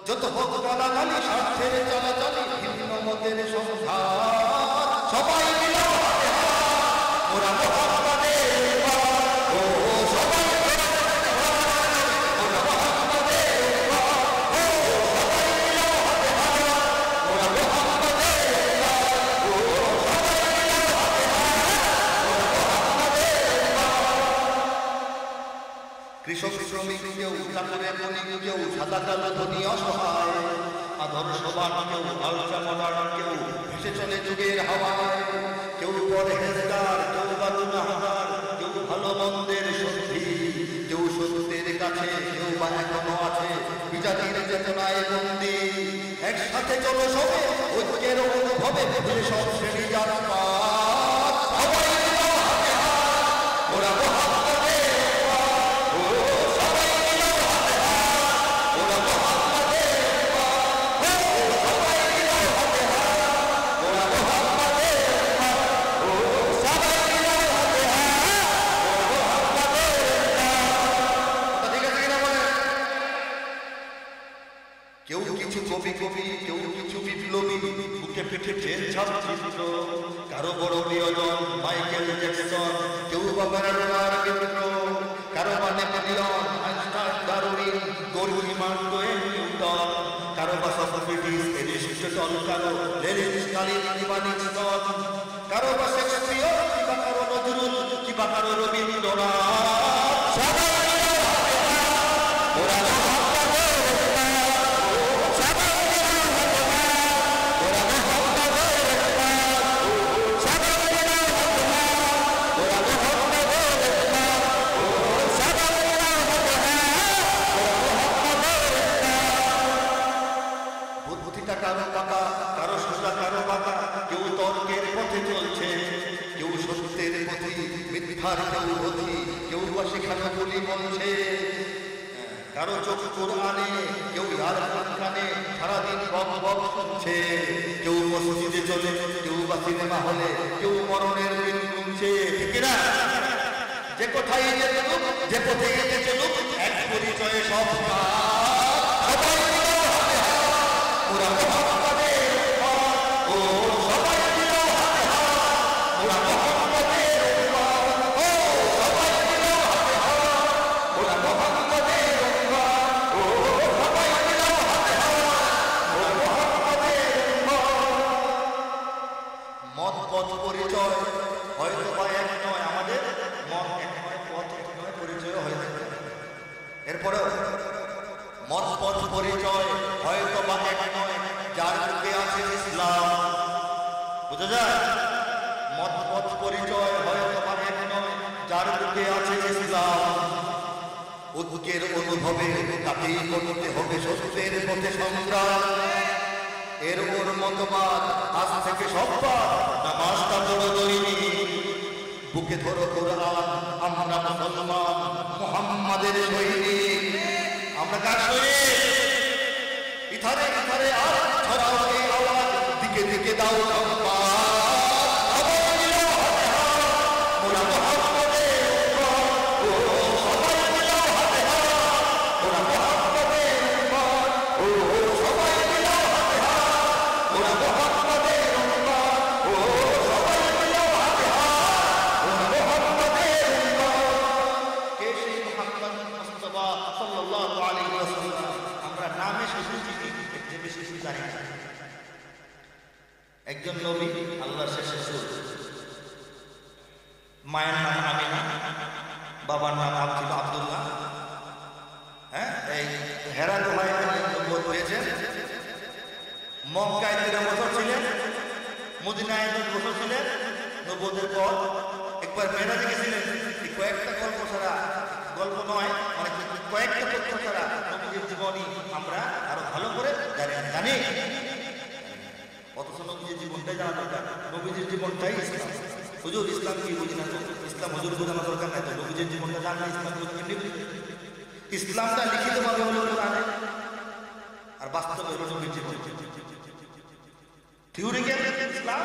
যত হোক গালাগালি, স্বার্থের চালাচালি, ভিন্ন মতের সংঘাত, সবাই মিলে হাতে হাত, মোরা মুহাম্মাদের উম্মত, ও সবাই মিলে হাতে হাত, মোরা মুহাম্মাদের উম্মত, ও সবাই মিলে হাতে হাত, মোরা মুহাম্মাদের উম্মত, ও সবাই মিলে হাতে হাত, মোরা মুহাম্মাদের উম্মত। কৃষক, শ্রমিক, কেউ চাকরের বণিক, কেউ সাদা কালো ধনী অসহায়, আদর্শবান কেউ, আলট্রা মডার্ন কেউ, ভেসে চলে যুগের হাওয়ায়। কেউ পরহেজগার, কেউ বা গুনাহগার, কেউ ভালো মন্দের সন্ধি, কেউ সত্যের কাছে, কেউ বা এখনো আছে বিজাতির চেতনায় বন্দী। একসাথে চলো সবে ঐক্যের অনুভবে, ভুলে সব শ্রেণী জাত পাত, সবাই মিলে হাতে হাত, মোরা মুহাম্মাদের উম্মত, ও সবাই মিলে হাতে হাত, মোরা মুহাম্মাদের উম্মত, ও সবাই মিলে হাতে হাত, মোরা মুহাম্মাদের উম্মত, ও সবাই মিলে হাতে হাত, মোরা মুহাম্মাদের উম্মত। ঠিক আছে কিনা বলেন? কেউ কিছু কবি, কেউ কিছু বিপ্লবী, বুকে পিঠে ট্রেন ছাপ চিত্র, কারো বড় প্রিয়জন মাইকেল জ্যাকসন, কেউ বা ম্যারাডোনার বিদ্রোহ, কারো বা নেপোলিয়ন, আইনস্টাইন, ডারউইন, গরুরি, মার্কোয়েন, নিউটন, কারো বা সক্রেটিস, এরিস্টটল, কারো লেনিন, স্টালিন, নিবানিস্টন, কারো বা শেক্সপিয়র, কিংবা কারো নজরুল, কিংবা কারো রবীন্দ্রনাথ, সবাই মিলে হাতে হাত, মোরা মুহাম্মাদের উম্মত, ও সবাই মিলে কারো চোখ কোরআনে, কেউ ইয়ার কানে সারাদিন বক বক শুনছে, কেউ মসজিদে চলে, কেউ বা সিনেমা হলে, কেউ মরণের দিন গুনছে, ঠিক না? যে কোথায় যে চলুক, যে পথে যে চলুক, এক পরিচয়ে সব সবাই মিলে হাতে হাত, ওরা মোহাম্মদের উম্মত, ও সবাই মিলে হাতে হাত, ওরা মোহাম্মদের উম্মত, ও সবাই মিলে হাতে হাত, ওরা মোহাম্মদের উম্মত, ও সবাই মিলে হাতে হাত, ওরা মোহাম্মদের উম্মত। মত পথ পরিচয় হয়তো বা এক নয়, আমাদের মত এক নয়, পথ এক নয়, পরিচয় হয়তো এরপরেও মত পথ পরিচয় হয়তো বা এক নয়, যার বুকে আছে ইসলাম। বুঝা যায়? মত পথ পরিচয় হয়তো বা এক নয়, যার বুকে আছে ইসলাম। উদ্বেগের অনুভবে তাকেই করতে হবে সত্যের পথে সংগ্রাম। এর ওর মতবাদ আজ থেকে সব্বার, নামাজটা বড় দৈনিক, বুকে ধরো কোরআন, আমরা মুসলমান, মুহাম্মাদের সৈনিক। আমরা কার সৈনিক? ইথারে ইথারে আর ছড়াও এই আওয়াজ, দিকে দিকে দাও সংবাদ, সবাই মিলে হাতে হাত, ওরা মুহাম্মাদের উম্মত, ও সবাই মিলে হাতে হাত, ওরা মুহাম্মাদের উম্মত, ও সবাই মিলে হাতে হাত, ওরা মুহাম্মাদের উম্মত, ও সবাই মিলে হাতে হাত, ওরা মুহাম্মাদের উম্মত। কে সেই মুহাম্মদ মুস্তাফা সাল্লাল্লাহু আলাইহি ওয়াসাল্লাম? আমরা নামে শুধু চিনি, এর বেশি কিছু জানি না। একজন নবী, আল্লাহর শেষ রাসূল, মায়ের নাম আমিনা, বাবার নাম আব্দুল্লাহ। হ্যাঁ, এই হেরা গুহায় নবুয়ত পেয়েছেন। মক্কায় 13 বছর ছিলেন, মদিনায় 10 বছর ছিলেন। নবুয়তের পর একবার মেরাজে গেছিলেন। এই কয়েকটা গল্প ছাড়া, গল্প নয়, মানে কয়েকটা তথ্য ছাড়া নবীর জীবনী আমরা আরো ভালো করে জানি। অথচ নবীর জীবনটাই জানা দরকার। নবীর জীবনটাই ইসলাম। হুজুর ইসলাম কি বুঝি না, ইসলাম হুজুর বোঝানো দরকার নাই তো। নবীর জীবনটা জানা, ইসলাম ইসলামটা লিখিতভাবে হলো জানে, আর বাস্তবে হলো নবীর জীবন। থিওরিক্যাল ইসলাম,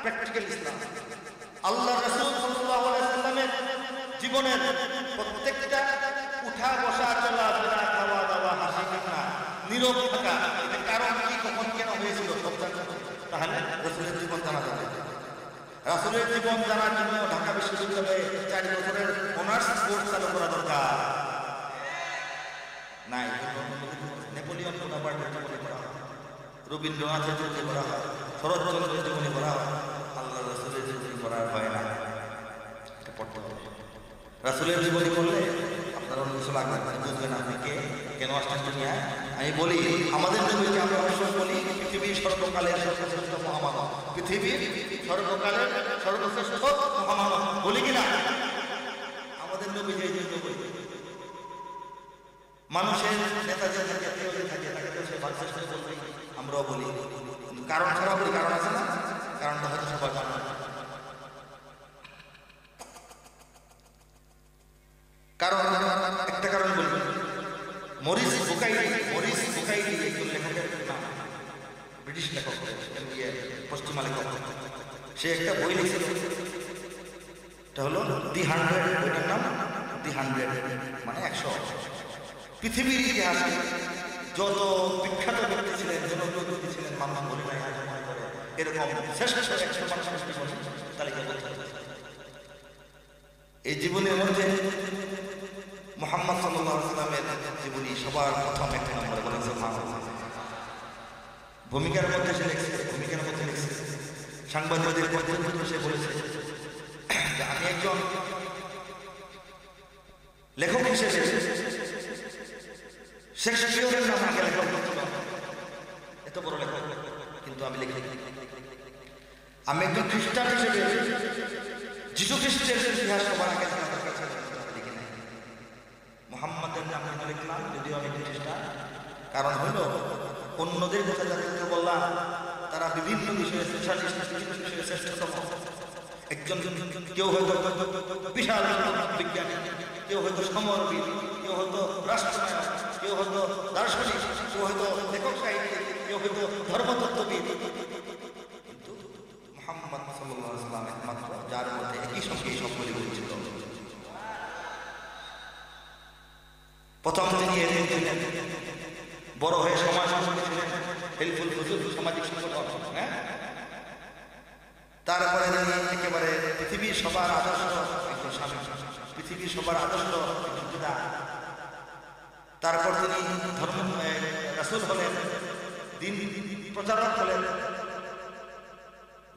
প্র্যাকটিক্যাল ইসলাম। আল্লাহ রাসূল সাল্লাল্লাহু আলাইহি ওয়াসাল্লামের জীবনের প্রত্যেকটা উঠা বসা, চলাফেরা, খাওয়া দাওয়া, হাসি কান্না, নীরব থাকা, এটা কারণ কি, কখন কেন হয়েছিল সব জানতে হবে। তাহলে রাসূলের জীবন জানা যাবে। রাসূলের জীবন জানার জন্য ঢাকা বিশ্ববিদ্যালয়ে 4 বছরের অনার্স কোর্স চালু করা দরকার। নাই, নেপোলিয়ন বোনাপার্টের জীবনী করা হয়, রবীন্দ্রনাথের জীবনী করা হয়, শরৎচন্দ্রের জীবনী করা হয়, আল্লাহ রাসূলের জীবনী করা হয় না। এটা পড়তে হবে। রাসূলের জীবনী করলে আপনারা অন্য কিছু লাগবে না, বুঝবেন আপনি কে, কেন আসছেন দুনিয়ায়। আমি বলি, আমাদের নবীকে আমরা অবশ্যই বলি পৃথিবীর সর্বকালের সর্বশ্রেষ্ঠ মহামানব, পৃথিবীর সর্বকালের সর্বশ্রেষ্ঠ মহামানব বলি কিনা? আমাদের নবী যে বলি, মানুষের নেতা যে থাকে, তাকে তো সে শ্রেষ্ঠ বলবেই, আমরাও বলি। কারণ ছাড়া বলি, কারণ আছে না? কারণটা হয়তো সবার জানা। কারণ একটা কারণ বলবেন, মরিস বুকাইলি একজন লেখকের নাম, ব্রিটিশ লেখক, পশ্চিমা লেখক। সে একটা বই লিখেছিল, এটা হলো দি 100। বইটার নাম দি 100, মানে 100। পৃথিবীর ইতিহাসে যত বিখ্যাত ব্যক্তি ছিলেন, জনপ্রিয় ব্যক্তি ছিলেন, মানুষ বলে নাই এরকম শ্রেষ্ঠ 100 মানুষের জীবনী তালিকা করতে হবে। এই জীবনের মধ্যে মুহাম্মদ সাল্লাল্লাহু আলাইহি ওয়াসাল্লামের জীবনী সবার প্রথম এক নম্বরে বলেন সুবহানাল্লাহ। ভূমিকার মধ্যে সে লিখছে, সাংবাদিকদের মধ্যে সে বলেছে যে আমি একজন লেখক হিসেবে শেক্সপিয়রের নাম আগে লেখক করছিল, এত বড় লেখক, কিন্তু আমি লিখি। আমি একজন খ্রিস্টান হিসেবে যিশু খ্রিস্টের ইতিহাস সবার আগে লিখি নাই। মুহাম্মাদের নাম লিখলাম, যদিও আমি খ্রিস্টান। কারণ হলো অন্যদের কথা যাদেরকে বললাম তারা বিভিন্ন বিষয়ে শ্রেষ্ঠতম। একজন কেউ হয়তো বিশাল বিজ্ঞানী, কেউ হয়তো সমরবিদ, কেউ হয়তো রাষ্ট্রনায়ক, কেউ হয়তো দার্শনিক, কেউ হয়তো লেখক সাহিত্যিক, কেউ হয়তো ধর্মতত্ত্ববিদ, কিন্তু মুহাম্মদ সাল্লাল্লাহু আলাইহি ওয়াসাল্লাম একমাত্র যার মধ্যে একই সঙ্গে সকলে বলছিল। প্রথম তিনি এদিন ছিলেন, বড় হয়ে সমাজ ছিলেন, হেল্পফুল হুজুর সামাজিক সংগঠন, হ্যাঁ। তারপরে তিনি একেবারে পৃথিবীর সবার আদর্শ একজন স্বামী, পৃথিবীর সবার আদর্শ একজন পিতা। তারপর তিনি ধর্ম রাসূল হলেন, দিন প্রচারক হলেন,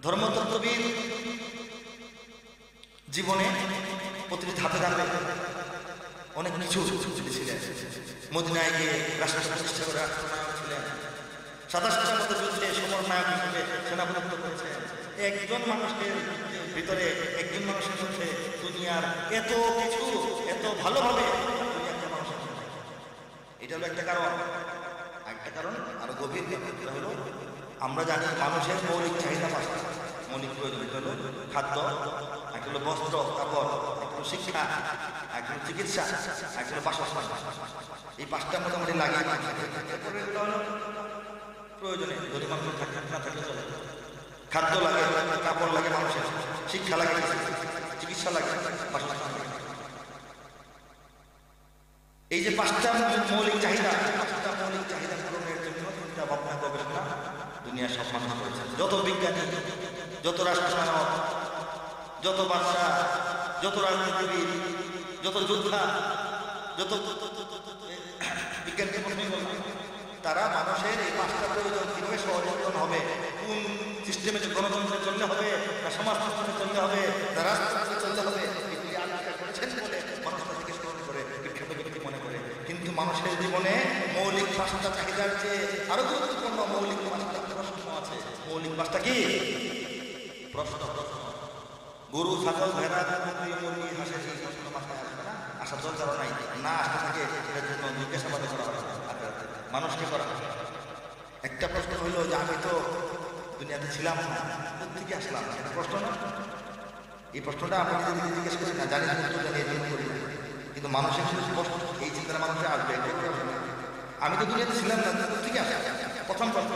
ধর্মতত্ত্ববিদ। জীবনে প্রতিটি ধাপে ধাপে অনেক কিছু ছিলেন। মদিনায় গিয়ে রাষ্ট্র প্রতিষ্ঠা করে রাষ্ট্রনায়ক ছিলেন, 27টার মতো যুদ্ধে সমরনায়ক হিসেবে সেনাপতিত্ব করেছেন। একজন মানুষের ভিতরে, একজন মানুষের মধ্যে দুনিয়ার এত কিছু, এত ভালোভাবে দুনিয়াকে মানুষের, এটা হলো একটা কারণ। একটা কারণ আরো গভীর কারণ হলো, আমরা জানি মানুষের মৌলিক চাহিদা পাঁচটা, মৌলিক প্রয়োজন। এটা হলো খাদ্য, একটা হলো বস্ত্র কাপড়, একটা হলো শিক্ষা, একটা হলো চিকিৎসা, একটা হলো বাসস্থান। এই পাঁচটা মোটামুটি লাগে। প্রয়োজনে যদি মানুষ না থাকলে চলে। খাদ্য লাগে, কাপড় লাগে মানুষের, শিক্ষা লাগে, চিকিৎসা লাগে, বাসস্থান লাগে। এই যে পাঁচটা মৌলিক চাহিদা, পাঁচটা মৌলিক চাহিদা পূরণের জন্য চিন্তা ভাবনা গবেষণা দুনিয়ার সব মানুষ করেছে। যত বিজ্ঞানী, যত রাষ্ট্রনায়ক, যত বাদশা, যত রাজনীতিবিদ, যত যোদ্ধা, যত বিজ্ঞানকে প্রশ্ন করলাম, তারা মানুষের এই পাঁচটা প্রয়োজন কিভাবে সহযোগন হবে, কোন সিস্টেমে গণতন্ত্রে চলতে হবে, না সমাজতন্ত্রে চলতে হবে, না রাজতন্ত্রে চলতে হবে, এগুলি আলোচনা করেছেন বলে মানুষ তাদেরকে স্মরণ করে, বিখ্যাত ব্যক্তি মনে করে। কিন্তু মানুষের জীবনে মৌলিক পাঁচটা চাহিদার চেয়ে আরো গুরুত্বপূর্ণ মৌলিক পাঁচটা প্রশ্ন আছে। মৌলিক পাঁচটা কি? প্রশ্ন। গরু, ছাগল, ভেড়া, মুরগি, হাঁসের এই প্রশ্ন মাথায় আসবে না, আসার দরকার নাই, না আসতে থাকে এটার জন্য জিজ্ঞাসাবাদ করা হবে মানুষকে করা। একটা প্রশ্ন হইল যে আমি তো দুনিয়াতে ছিলাম না, কোথেকে আসলাম, এটা প্রশ্ন না? এই প্রশ্নটা আমরা যদি জিজ্ঞেস করি না, জানি উত্তর জানি এই করি না, কিন্তু মানুষের প্রশ্ন, এই চিন্তাটা মানুষের আসবে। আমি তো দুনিয়াতে ছিলাম না, কোথেকে আসলাম, প্রথম প্রশ্ন।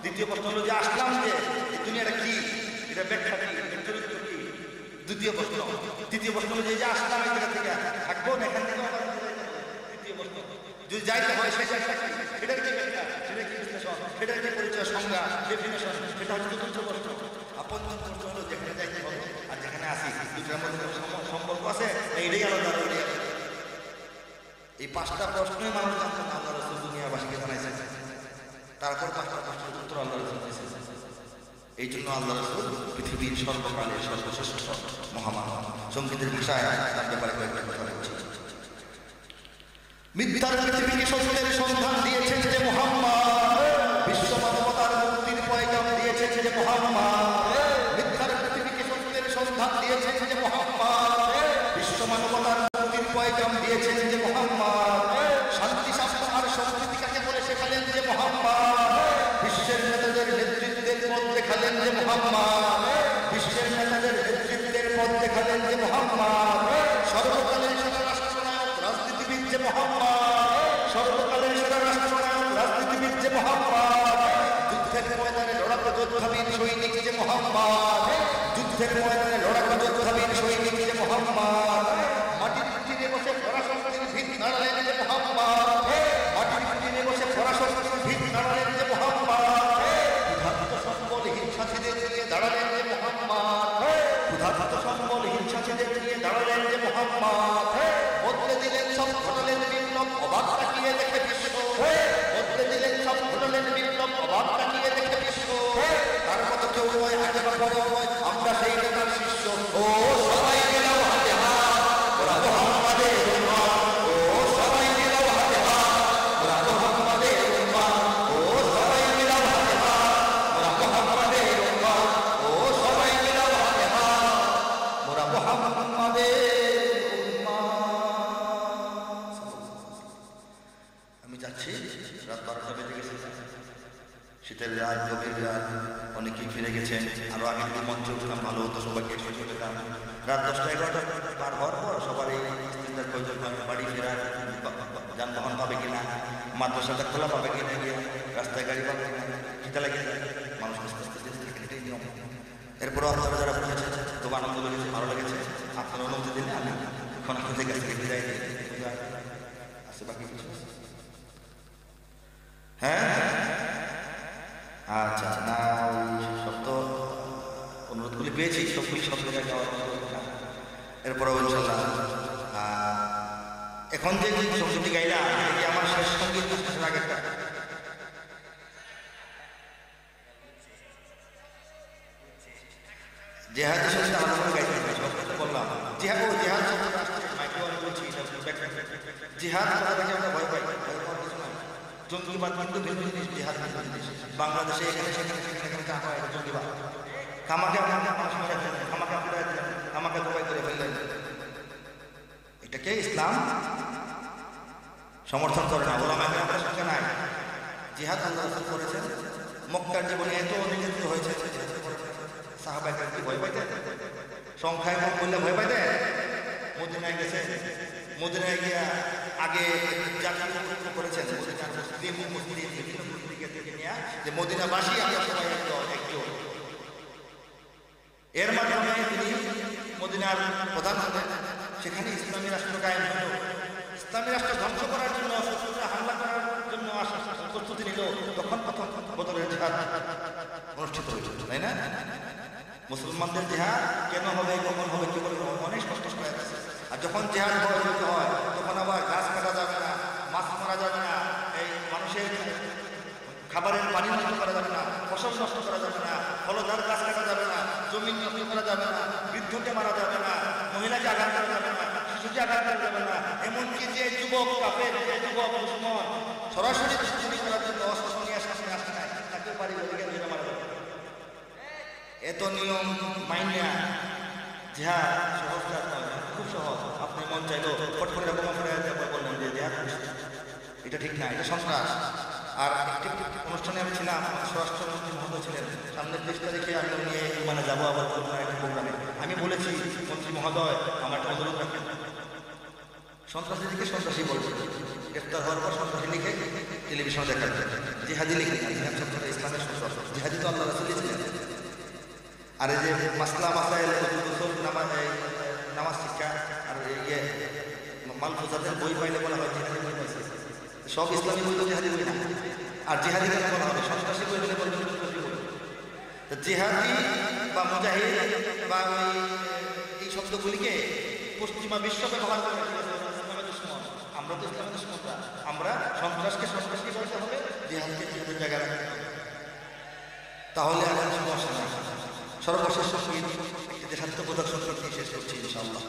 দ্বিতীয় প্রশ্ন হলো যে আসলাম যে এই দুনিয়াটা কি, এটা ব্যাখ্যা কি, চরিত্র কি, দ্বিতীয় প্রশ্ন। তৃতীয় প্রশ্ন হলো যে আসলাম এই জায়গা থেকে থাকবো না, এখান থেকে তৃতীয় প্রশ্ন। যদি যাইতে হয় সেটা সেটার কি ব্যাখ্যা, সেটা কি বিশ্লেষণ, সেটার কি পরিচয়, সংজ্ঞা, ডেফিনেশন, সেটা হচ্ছে চতুর্থ প্রশ্ন। আপন প্রশ্ন হলো যেখানে যাইতে হবে আর যেখানে আসি, দুটার মধ্যে সম্পর্ক আছে, এইটাই আলাদা। এই পাঁচটা প্রশ্নই মানুষ জানতেন, আল্লাহ রাসূল দুনিয়াবাসীকে জানাইছেন। তারপর পাঁচটা প্রশ্নের উত্তর আল্লাহ রাসূল দিয়েছেন। এই জন্য আল্লাহ রাসূল পৃথিবীর সর্বকালের সর্বশ্রেষ্ঠ মহামানব। সংগীতের ভাষায় তার ব্যাপারে কয়েকটা কথা বলছি। মিথ্যার পৃথিবীকে সত্যের সন্ধান দিয়েছেন যে মুহাম্মদ, বিশ্ব মানবতার মুক্তির পয়গাম দিয়েছেন যে মুহাম্মদ। মিথ্যার পৃথিবীকে সত্যের সন্ধান দিয়েছেন যে মুহাম্মদ, বিশ্ব মানবতার মুক্তির পয়গাম দিয়েছেন যে মুহাম্মদ। শান্তি, শাস্ত্র আর সম্প্রীতি কাকে বলে শেখালেন যে মুহাম্মদ। বিশ্বের নেতাদের নেতৃত্বের পথ দেখালেন যে মুহাম্মদ, বিশ্বের নেতাদের নেতৃত্বের পথ দেখালেন যে মুহাম্মদ। সর্বকালের সেরা রাষ্ট্রনায়ক রাজনীতিবিদ যে মুহাম্মদ, সর্বকালের সেরা রাষ্ট্রনায়ক রাজনীতিবিদ যে মুহাম্মদ। যুদ্ধের ময়দানে লড়াকু যোদ্ধাবীর সৈনিক যে মুহাম্মদ, যুদ্ধের ময়দানে লড়াকু যোদ্ধাবীর সৈনিক যে মুহাম্মদ। মাটির টিনে বসে পরাশক্তির ভিত নাড়ালেন যে মুহাম্মদ, মাটির টিনে বসে পরাশক্তির ভিত নাড়ালেন যে মুহাম্মদ। ক্ষুধার্ত সম্বল হিংসাছীদের নিয়ে দাঁড়ালেন যে মুহাম্মদ, ক্ষুধার্ত সম্বল হিংসাছীদের নিয়ে দাঁড়ালেন যে মুহাম্মদ। বদলে দিলেন সব, ঘটালেন বিপ্লব, অবাক তাকিয়ে দেখে বিশ্ব। বদলে দিলেন সব, ঘটালেন বিপ্লব, অবাক তাকিয়ে দেখে বিশ্ব। তার মতো কেউ নয়, আগে বা পরে নয়, আমরা সেই নেতার শিষ্য। ও সবাই মিলাও হাতে হাত, ওরা মুহাম্মাদের উম্মত। ও সবাই মিলাও হাতে হাত, ওরা মুহাম্মাদের উম্মত। ও সবাই মিলাও হাতে হাত, ওরা মুহাম্মাদের উম্মত। ও সবাই মিলাও হাতে হাত, ওরা মুহাম্মাদের উম্মত। আমি যাচ্ছি, রাত 12টা বেজে গেছে, শীতের রাত, গভীর রাত, অনেকেই ফিরে গেছেন। আরো আগে যদি মঞ্চে উঠতাম ভালো হতো, সবাইকে একসাথে পেতাম। রাত 10টা 11টা পার হওয়ার পর সবার এই চিন্তার প্রয়োজন হয়, বাড়ি ফেরার যানবাহন পাবে কিনা, মাদ্রাসাটা খোলা পাবে কিনা, গিয়ে রাস্তায় গাড়ি পাবে কিনা, খিদা লাগে মানুষ আস্তে আস্তে এটাই নিয়ম। এরপরও আপনারা যারা বুঝেছেন খুব আনন্দ লেগেছে, ভালো লেগেছে, আপনারা অনুমতি দিলে আমি এখন আপনাদের কাছ থেকে বিদায় দিই। আছে বাকি কিছু? হ্যাঁ আচ্ছা, না ওই সব তো অনুরোধগুলি পেয়েছি, সবগুলি সব জায়গায় যাওয়ার এরপরেও ইনশাল্লাহ এখন যে সঙ্গীতটি গাইলাম এটি আমার শেষ সঙ্গীত শেষের আগেরটা। জেহাদের সাথে আলোচনা গাইতে হবে, সবটা বললাম। জিহাদ ও জেহাদ শব্দটা আসছে মাইকে আমি বলছি, জিহাদ কথাটাকে আমরা ভয় পাই, ভয় পাওয়ার কিছু নাই। জঙ্গিবাদ কিন্তু ভিন্ন জিনিস, জিহাদ ভিন্ন জিনিস। বাংলাদেশে এখানে সেখানে চাপা হয় জঙ্গিবাদ। খামাকে আমাকে জবাই করে ফেললেন, এটাকে ইসলাম সমর্থন করে না। ওলামা কেরামের সঙ্গে নাই। জিহাদ আল্লাহ রাসূল করেছেন, মক্কার জীবনে এত নির্যাতিত হয়েছে, সাহাবায়ে কেরাম কি ভয় পাইতেন? সংখ্যায় কম বললে ভয় পাইতেন? মদিনায় গেছে, মদিনায় গিয়া আগে জাতি করেছেন, যে মদিনাবাসী আমরা সবাই একজন। এর মাধ্যমে তিনি মদিনার প্রধান হলেন, সেখানে ইসলামী রাষ্ট্র কায়েম হল। ইসলামী রাষ্ট্র ধ্বংস করার জন্য, শত্রুরা হামলা করার জন্য প্রস্তুতি নিল, তখন প্রথম বদরের জিহাদ অনুষ্ঠিত হয়েছিল, তাই না? মুসলমানদের জিহাদ কেন হবে, কখন হবে, কি করে হবে, অনেক স্পষ্ট হয়ে গেছে। আর যখন জিহাদ হয় তখন আবার গাছ কাটা যাবে না, মাছ মারা যাবে না, এই মানুষের খাবারের পানি নষ্ট করা যাবে না, ফসল নষ্ট করা যাবে না, ফলদার গাছ কাটা যাবে না, জমি নষ্ট করা যাবে না, বৃদ্ধকে মারা যাবে না, মহিলাকে আঘাত করা যাবে না, শিশুকে আঘাত করা যাবে না। এমনকি যে যুবক কাফের, যে যুবক দুশমন সরাসরি দুশ্মনী করার জন্য অস্ত্র নিয়ে সামনে আসে না, তাকে পারি বলে মারা যাবে। এত নিয়ম মাইনা জিহাদ সহজ কাজ নয়, খুব সহজ। আপনি মন চাইলো ফট করে বোমা ফেলে বললেন যে জিহাদ, এটা ঠিক না, এটা সন্ত্রাস। আর একটি অনুষ্ঠানে আমি ছিলাম, স্বরাষ্ট্রমন্ত্রী মহোদয় ছিলেন, সামনের 30 তারিখে আমি নিয়ে মানে যাবো আবার একটা প্রোগ্রামে। আমি বলেছি, মন্ত্রী মহোদয় আমার একটা অনুরোধ রাখেন, সন্ত্রাসীদেরকে সন্ত্রাসী বলবেন, গ্রেফতার হওয়ার পর সন্ত্রাসী লিখে টেলিভিশনে দেখান, জিহাদি লিখে, জিহাদ শব্দটা ইসলামের সন্ত্রাস, জিহাদি তো আল্লাহ রাসূল ছিলেন। আর এই যে মাসলা মাসাইল, নামাজ শিক্ষা আর ইয়ে মালফুজাতের বই পাইলে বলা হয় জিহাদি বই পাইছে, সব ইসলামী বই তো জিহাদি বই না। আর জিহাদি কেন বলা হবে? সন্ত্রাসী বই হলে বলবেন সন্ত্রাসী বই। জিহাদি বা মুজাহিদ বা এই শব্দগুলিকে পশ্চিমা বিশ্ব ব্যবহার করে ইসলামের দুশমন। আমরা তো ইসলামের দুশমন না, আমরা সন্ত্রাসকে সন্ত্রাসী বলতে হবে, জিহাদকে জিহাদের জায়গায় রাখতে হবে, তাহলে আর কোনো সমস্যা নাই। সর্বশেষ সঙ্গীত একটি দেশাত্মবোধক সঙ্গীত নিয়ে শেষ করছি ইনশাআল্লাহ।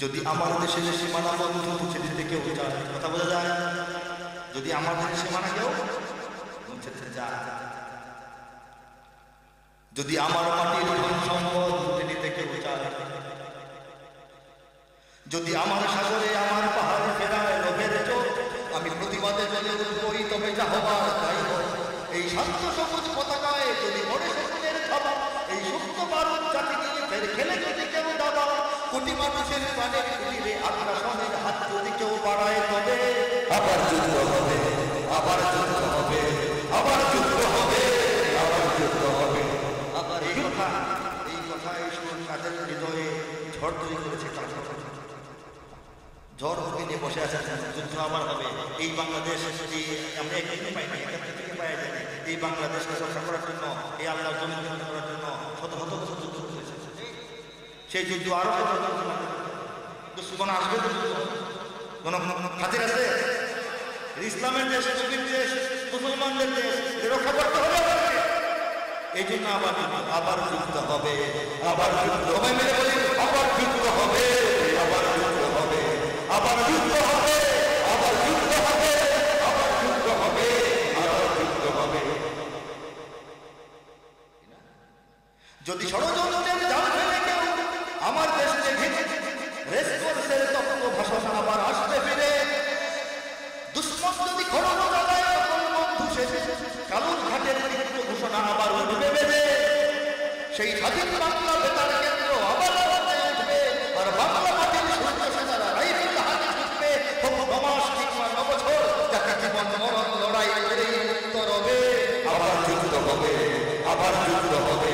যদি আমার দেশের সীমানা বন্ধু মুছে দিতে কেউ যায়, কথা বোঝা যায়? যদি আমার দেশের সীমানা কেউ মুছে দিতে যায়, যদি আমার মাটির ধন সম্পদ মুছে দিতে কেউ যায়, যদি আমার সাগরে আমার পাহাড়ে ফেরায় লোভের চোখ, আমি প্রতিবাদে চলে উঠবই, তবে যা হবার তাই হোক। এই শান্ত সবুজ পতাকায় যদি পড়ে শত্রুদের থাবা, এই সুপ্ত বারুদ জাতি নিয়ে ফের খেলে যদি কেউ দাবা, কোটি মানুষের প্রাণের কুটিরে আগ্রাসনের হাত যদি কেউ বাড়ায়, তবে আবার যুদ্ধ হবে, আবার যুদ্ধ হবে, আবার যুদ্ধ হবে, আবার যুদ্ধ হবে। আবার এই কথা এই সুর কাদের হৃদয়ে ঝড় তৈরি করেছে, ঝড় হতে নিয়ে বসে আছেন, যুদ্ধ আবার হবে। এই বাংলাদেশ আমরা একদিনে পাইনি, একাত্তর থেকে পাওয়া যায়, এই বাংলাদেশকে রক্ষা করার জন্য, এই আল্লাহর জন্য করার জন্য শত শত বছর যুদ্ধ করেছে। সেই যুদ্ধ আরো দুশ্মন আসবে, কোন খাতির আছে? ইসলামের দেশ, নবীর দেশ, মুসলমানদের দেশ, রক্ষা করতে হবে। এই জন্য আবার যুদ্ধ হবে, আবার যুদ্ধ হবে, মেরে বলি আবার যুদ্ধ হবে, আবার যুদ্ধ হবে, আবার যুদ্ধ হবে, আবার যুদ্ধ হবে, আবার যুদ্ধ হবে, আবার যুদ্ধ হবে। যদি ষড়যন্ত্রের জাল ফেলে কেউ আমার দেশকে ঘিরে রেসকোর্সের তত্ত্ব ভাষণ আবার আসবে ফিরে, দুশ্মন যদি খড়গ জ্বালায় সকল বন্ধু শেষে কালুর ঘাটের মৃত্যু ঘোষণা আবার উঠবে বেঁধে, সেই স্বাধীন বাংলা বেতার কেন্দ্র আবার উঠবে, আর বাংলা মাটির সূর্য সেনারা রাইফেল হাতে ছুটবে, হোক 9 মাস কিংবা 9 বছর, যাতে আবার যুদ্ধ হবে,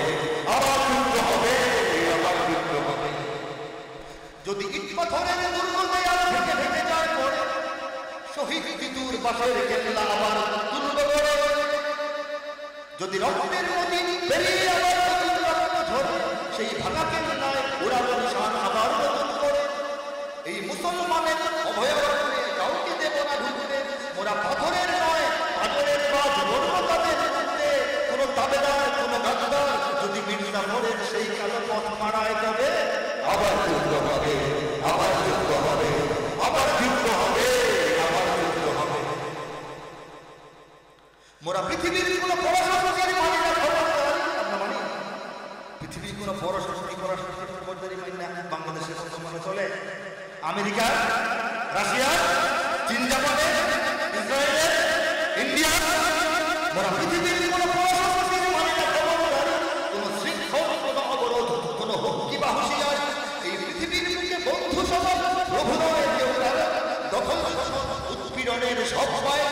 আবার যুদ্ধ হবে, আবার যুদ্ধ হবে। যদি ইট পাথরের দুর্গ দেয়াল ভেঙে ভেঙে যায় পড়ে, শহীদ বিদুর বাসের কেল্লা আবার তুলবে গড়ে। যদি রক্তের নদী পেরিয়ে আবার নতুন রক্ত ঝরে, সেই ভাঙা কেল্লায় উড়াবে নিশান আবার নতুন করে। এই মুসলমানের অভয়ারণ্যে কাউকে দেব না ঢুকতে, মোরা পাথরের নয় পাথরের বাদ লড়ব তাদের বিরুদ্ধে। কোনো তাবেদার কোনো গাদ্দার যদি মির্জা মোড়ের সেই কালো পথ মারায় যাবে, আবার যুদ্ধ হবে, আবার যুদ্ধ হবে, আবার যুদ্ধ হবে, আবার যুদ্ধ হবে। মোরা পৃথিবীর কোনো বড় শাসকের মানি না খবরদারি, আমরা মানি পৃথিবীর কোনো বড় শাসকের খবরদারি মানি না। বাংলাদেশের মুসলমান চলে আমেরিকা, রাশিয়া, চীন, জাপানে, ইসরায়েল, ইন্ডিয়া, মোরা পৃথিবীর কোনো বড় শাসকের মানি না খবরদারি। কোনো শৃঙ্খল, কোনো অবরোধ, কোনো হুমকি বা হুঁশিয়ারি এই পৃথিবীর বুকে বন্ধু সমাজ প্রভু নয় কেউ তারা। দখল শাসন উৎপীড়নের সব পায়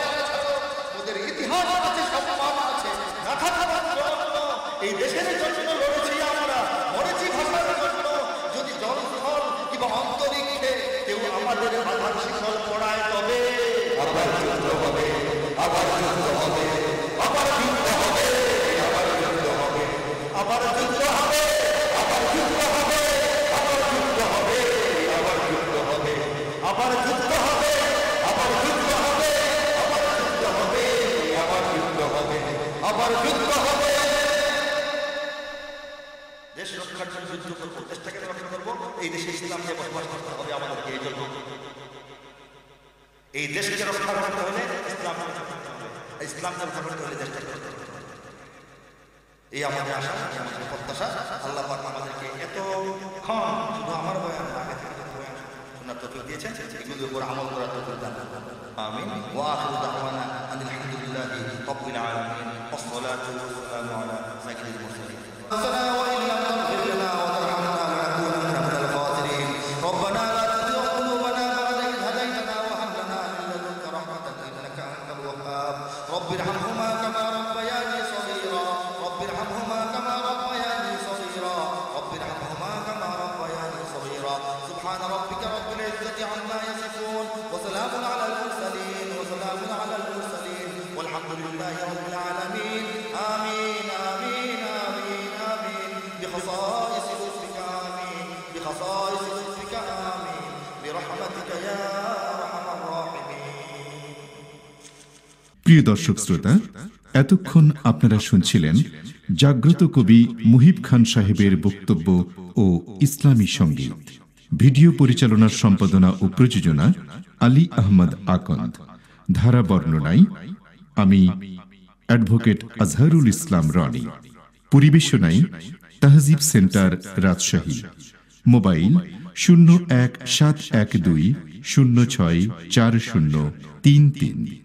ওদের ইতিহাস আছে, সম্মান আছে, না থাকার জন্য এই দেশের জন্য লড়েছি আমরা, মরেছি ভাষার জন্য। যদি জলস্থল কিংবা অন্তরিক্ষে কেউ আমাদের বাধার শিকল পড়ায় তবে আবার যুদ্ধ হবে, আবার যুদ্ধ হবে, আবার যুদ্ধ হবে, আবার যুদ্ধ হবে, আবার যুদ্ধ হবে, আবার যুদ্ধ হবে, আবার যুদ্ধ হবে, আবার যুদ্ধ হবে, আবার যুদ্ধ হবে, আবার যুদ্ধ হবে, আবার যুদ্ধ হবে, আবার যুদ্ধ হবে, আবার যুদ্ধ হবে। দেশ রক্ষার জন্য যুদ্ধ করবো, দেশটাকে রক্ষা করবো, এই দেশে ইসলাম নিয়ে বসবাস করতে হবে আমাদেরকে। এই জন্য এই দেশকে রক্ষা করতে হলে ইসলাম রক্ষা করতে হলে দেশটাকে রক্ষা করতে হবে। এই আমাদের আশা, আমাদের প্রত্যাশা। আল্লাহ পাক আমাদেরকে এতক্ষণ শুধু আমার বয়ান না, আগে থেকে বয়ান শোনার তৌফিক দিয়েছেন, এগুলোর উপর আমল করার তৌফিক দান করুন। আমিন। ওয়া আখিরু দাওয়ানা আনিল হামদুলিল্লাহি রাব্বিল আলামিন ওয়াসসালাতু ওয়াসসালামু আলা সাইয়্যিদিল মুরসালিন। وإن لم تغفر لنا وترحمنا لنكونن من الخاسرين. ربنا لا تزغ قلوبنا بعد إذ هديتنا وهب لنا من لدنك رحمة إنك أنت الوهاب. رب ارحمهما كما ربياني صغيرا، رب ارحمهما كما ربياني صغيرا، رب ارحمهما كما ربياني صغيرا. سبحان ربك رب العزة عما يصفون وسلام على المرسلين، وسلام على المرسلين والحمد لله رب العالمين. آمين آمين آمين آمين بخصائص لطفك آمين، بخصائص لطفك آمين برحمتك يا أرحم الراحمين. প্রিয় দর্শক শ্রোতা, এতক্ষণ আপনারা শুনছিলেন জাগ্রত কবি মুহিব খান সাহেবের বক্তব্য ও ইসলামী সঙ্গীত। ভিডিও পরিচালনার সম্পাদনা ও প্রযোজনা আলী আহমদ আকন্দ। ধারা বর্ণনায় আমি advocate Azharul Islam Roni. পরিবেশনায় তাহজিব centre Rajshahi. Mobile 017120640333।